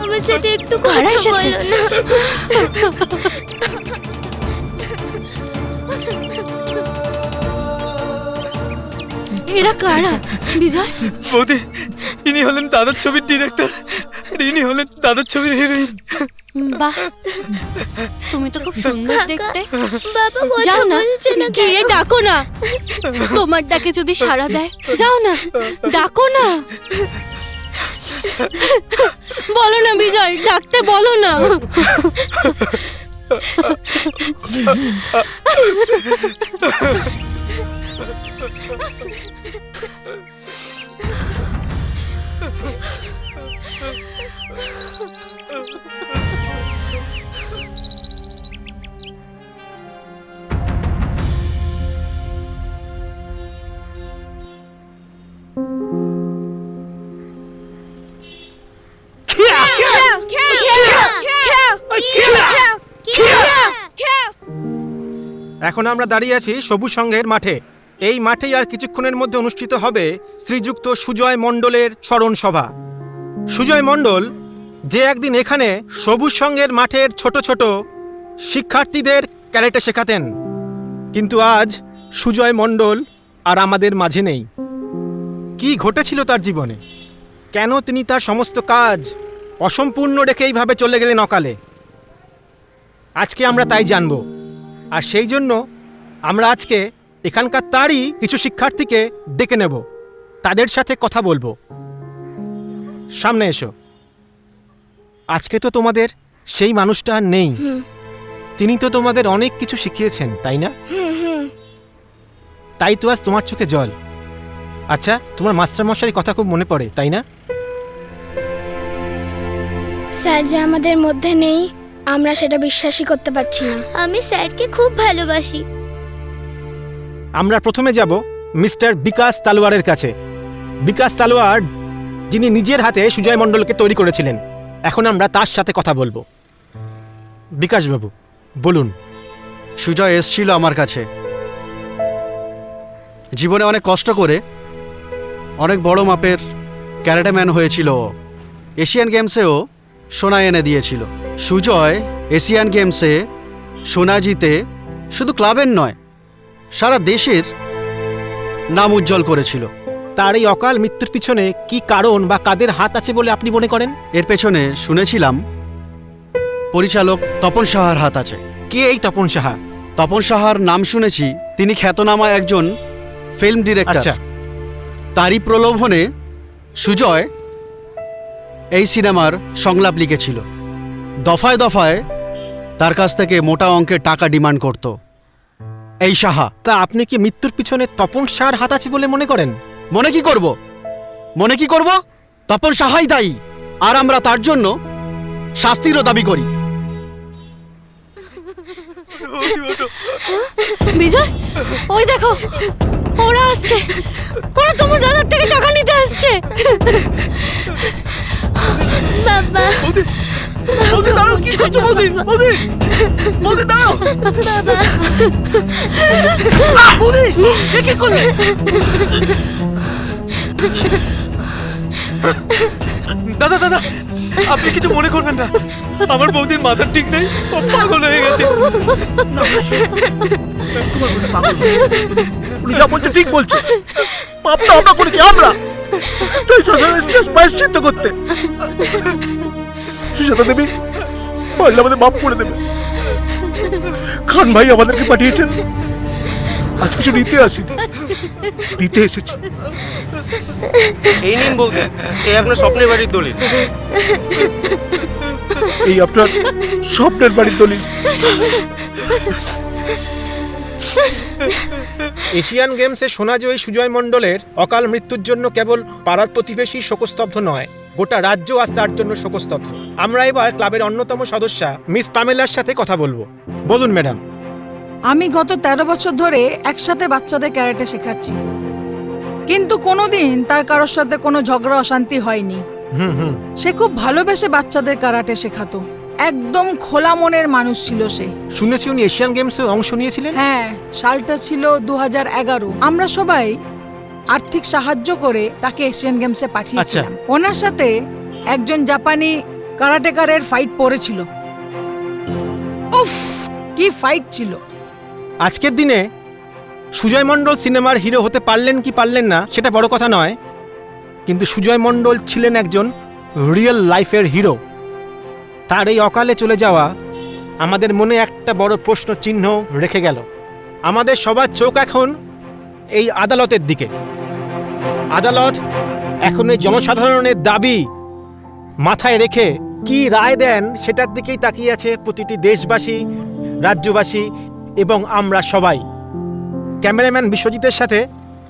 আমার সাথে একটু কথা বলো না। এরা কারা বিজয়? বৌদি, ইনি হলেন দাদার ছবির ডিরেক্টর, ইনি হলেন দাদার ছবির হিরোইন। বাহ, তুমি তো খুব সুন্দর দেখতে। বাবা যাও কথা না, বলছে না, গিয়ে ডাকো না। তোমার ডাকে যদি সাড়া দেয়, যাও না, ডাকো না। বলো না বিজয়, ডাকতে বলো না। এখন আমরা দাঁড়িয়ে আছি সবুজ সংঘের মাঠে। এই মাঠেই আর কিছুক্ষণের মধ্যে অনুষ্ঠিত হবে শ্রীযুক্ত সুজয় মণ্ডলের স্মরণ সভা। সুজয় মণ্ডল যে একদিন এখানে সবুজ সঙ্গের মাঠের ছোট ছোট শিক্ষার্থীদের ক্যারেটে শেখাতেন, কিন্তু আজ সুজয় মণ্ডল আর আমাদের মাঝে নেই। কি ঘটেছিল তার জীবনে? কেন তিনি তার সমস্ত কাজ অসম্পূর্ণ রেখে এইভাবে চলে গেলেন অকালে? আজকে আমরা তাই জানব। আর সেই জন্য আমরা আজকে এখানকার তারই কিছু শিক্ষার্থীকে ডেকে নেব, তাদের সাথে কথা বলবো। সামনে এসো। আজকে তো তোমাদের সেই মানুষটা আর নেই। তিনি তো তোমাদের অনেক কিছু শিখিয়েছেন, তাই না? তাই তো আজ তোমার চোখে জল। আচ্ছা, তোমার মাস্টারমশাইয়ের কথা খুব মনে পড়ে, তাই না? স্যার যে আমাদের মধ্যে নেই, আমরা সেটা বিশ্বাসই করতে পারছি না। আমি স্যারকে খুব ভালোবাসি। আমরা প্রথমে যাব মিস্টার বিকাশ তালোয়ারের কাছে। বিকাশ তালোয়ার, যিনি নিজের হাতে সুজয় মণ্ডলকে তৈরি করেছিলেন। এখন আমরা তার সাথে কথা বলবো। বিকাশবাবু, বলুন। সুজয় এসছিল আমার কাছে, জীবনে অনেক কষ্ট করে অনেক বড় মাপের ক্যারাটে ম্যান হয়েছিল। এশিয়ান গেমসেও সোনা এনে দিয়েছিল। সুজয় এশিয়ান গেমসে সোনা জিতে শুধু ক্লাবের নয়, সারা দেশের নাম উজ্জ্বল করেছিল। তার এই অকাল মৃত্যুর পিছনে কি কারণ বা কাদের হাত আছে বলে আপনি মনে করেন? এর পেছনে শুনেছিলাম পরিচালক তপন সাহার হাত আছে। কে এই তপন সাহা? তপন সাহার নাম শুনেছি, তিনি খ্যাতনামা একজন ফিল্ম ডিরেক্টর। আচ্ছা। তারই প্রলোভনে সুজয় এই সিনেমার সংলাপ লিখেছিল। দফায় দফায় তার কাছ থেকে মোটা অঙ্কের টাকা ডিমান্ড করত এই সাহা। তা আপনি কি মৃত্যুর পিছনে তপন সাহার হাত আছে বলে মনে করেন? মনে কি করব? তপন সাহাই দায়ী, আর আমরা তার জন্য শাস্তিরও দাবি করি। বিজয়, ওই দেখো, ওরা আসছে। ওরা তোমার দাদার থেকে টাকা নিতে আসছে। বাবা, বৌদি দাঁড়াও, কি করছো বৌদি? বৌদি, বৌদি দাঁড়াও। বৌদি, এ কি করলে? দাদা দাদা, আপনি কিছু মনে করবেন না, আমার বৌদির মাথার ঠিক নেই, ও পাগল হয়ে গেছে। উনি যা বলছে ঠিক বলছে। পাপটা আমরা করেছি, আমরা তাই শাসন এসেছে প্রায়শ্চিত্ত করতে। সুজাতা দেবী পারলে আমাদের মাফ করে দেবে। খান ভাই আমাদেরকে পাঠিয়েছেন, আজ কিছু নিতে আসিনি, দিতে এসেছি। এই নিন বৌদি, এই আপনার স্বপ্নের বাড়ির দলিল। এই আপনার স্বপ্নের বাড়ির দলিল। এশিয়ান গেমসে সোনাজয়ী সুজয় মণ্ডলের অকাল মৃত্যুর জন্য কেবল পাড়ার প্রতিবেশী শোকস্তব্ধ নয়, গোটা রাজ্য আজ তার জন্য শোকস্তব্ধ। আমরা এবার ক্লাবের অন্যতম সদস্যা মিস পামেলার সাথে কথা বলবো। বলুন ম্যাডাম। আমি গত 13 বছর ধরে একসাথে বাচ্চাদের ক্যারাটে শেখাচ্ছি, কিন্তু কোনোদিন তার কারোর সাথে কোনো ঝগড়া অশান্তি হয়নি। সে খুব ভালোবেসে বাচ্চাদের ক্যারাটে শেখাতো। একদম খোলা মনের মানুষ ছিল সে। শুনেছি উনি এশিয়ান গেমসে অংশ নিয়েছিলেন। হ্যাঁ, সালটা ছিল 2011। আমরা সবাই আর্থিক সাহায্য করে তাকে এশিয়ান গেমসে পাঠিয়েছিলাম। ওনার সাথে একজন জাপানি কারাটেকারের ফাইট পড়েছিল। উফ, কি ফাইট ছিল! আজকের দিনে সুজয় মণ্ডল সিনেমার হিরো হতে পারলেন কি পারলেন না সেটা বড় কথা নয়, কিন্তু সুজয় মণ্ডল ছিলেন একজন রিয়েল লাইফের হিরো। তার এই অকালে চলে যাওয়া আমাদের মনে একটা বড় প্রশ্ন চিহ্ন রেখে গেল। আমাদের সবার চোখ এখন এই আদালতের দিকে। আদালত এখন এই জনসাধারণের দাবি মাথায় রেখে কি রায় দেন সেটার দিকেই তাকিয়ে আছে প্রতিটি দেশবাসী, রাজ্যবাসী এবং আমরা সবাই। ক্যামেরাম্যান বিশ্বজিতের সাথে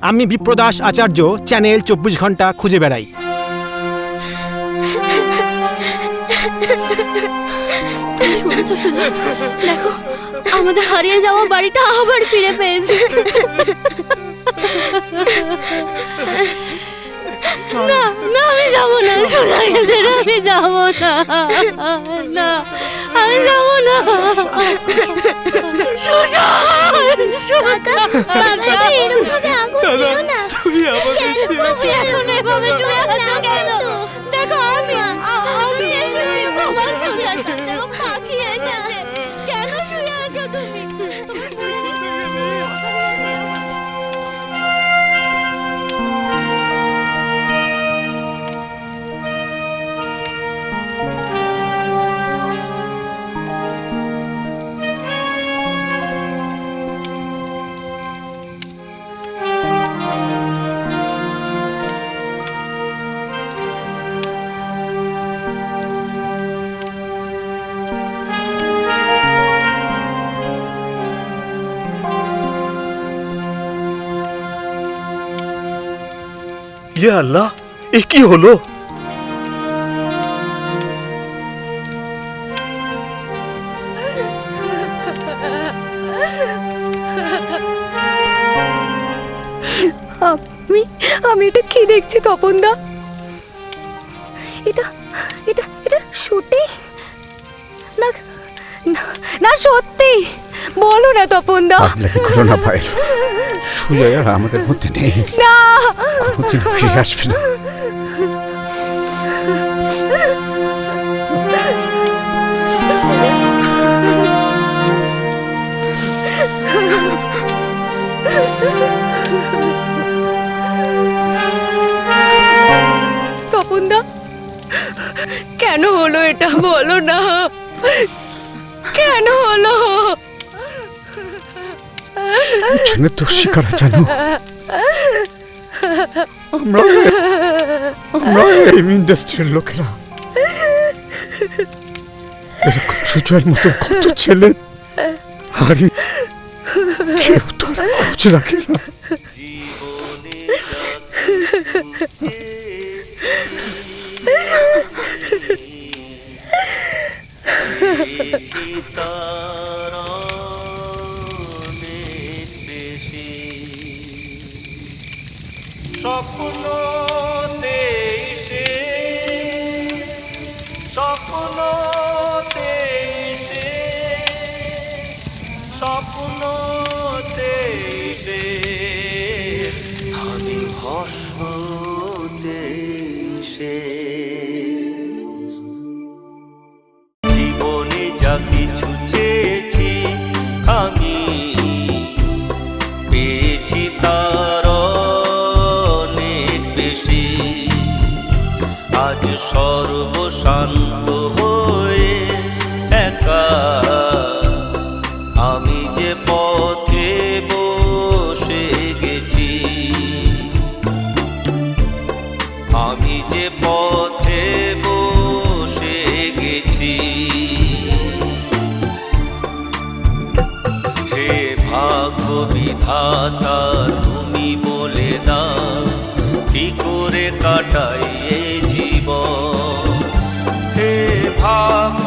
আমি বিপ্রদাস আচার্য, চ্যানেল 24 ঘন্টা খুঁজে বেড়াই। তুমি শুনেছ সুজয়? দেখো, আমাদের হারিয়ে যাওয়া বাড়িটা আবার ফিরে পেয়েছি। না না, আমি যাবো না। সুজয় গেছে, আমি যাবো না। না, আমি যাবো না। সুজয়! বাবা এরকম ভাবে আগুন দিও না। তুমি আমাকে তুমি এখন এভাবে শুয়ে আছো কেন? দেখো আমি এসেছি তোমার কাছে। দেখো পাখি এসেছে। কেন শুয়ে আছো তুমি? ইয়ে আল্লাহ, এ কি হলো? আমি এটা কি দেখছি তপনদা? এটা এটা এটা সত্যি না? না সত্যি বলো না তপনদা। আপনাকে করোনা ভাই, সুজয় আর আমাদের মধ্যে নেই, না কোনোদিন ফিরে আসবে না। তপনদা কেন হলো এটা বলো না, কেন হলো? পিছনে দোষী কারা জানো? আমরা এই ইন্ডাস্ট্রির লোকেরা। এরকম সুজয়ের মতো কত ছেলে হারি কেউ তার খোঁজ রাখে না। আমি ভস্ম দেশে জীবনে যা কিছু চেয়েছি আমি পেয়েছি তার অনেক বেশি। আজ সর্বশান্ত হয়ে একা আমি যে পথে বসে গেছি, আমি যে পথে বসে গেছি। হে ভাগ্য বিধাতা তুমি বলে দাও কি করে কাটাই এই জীবন। হে ভাগ্য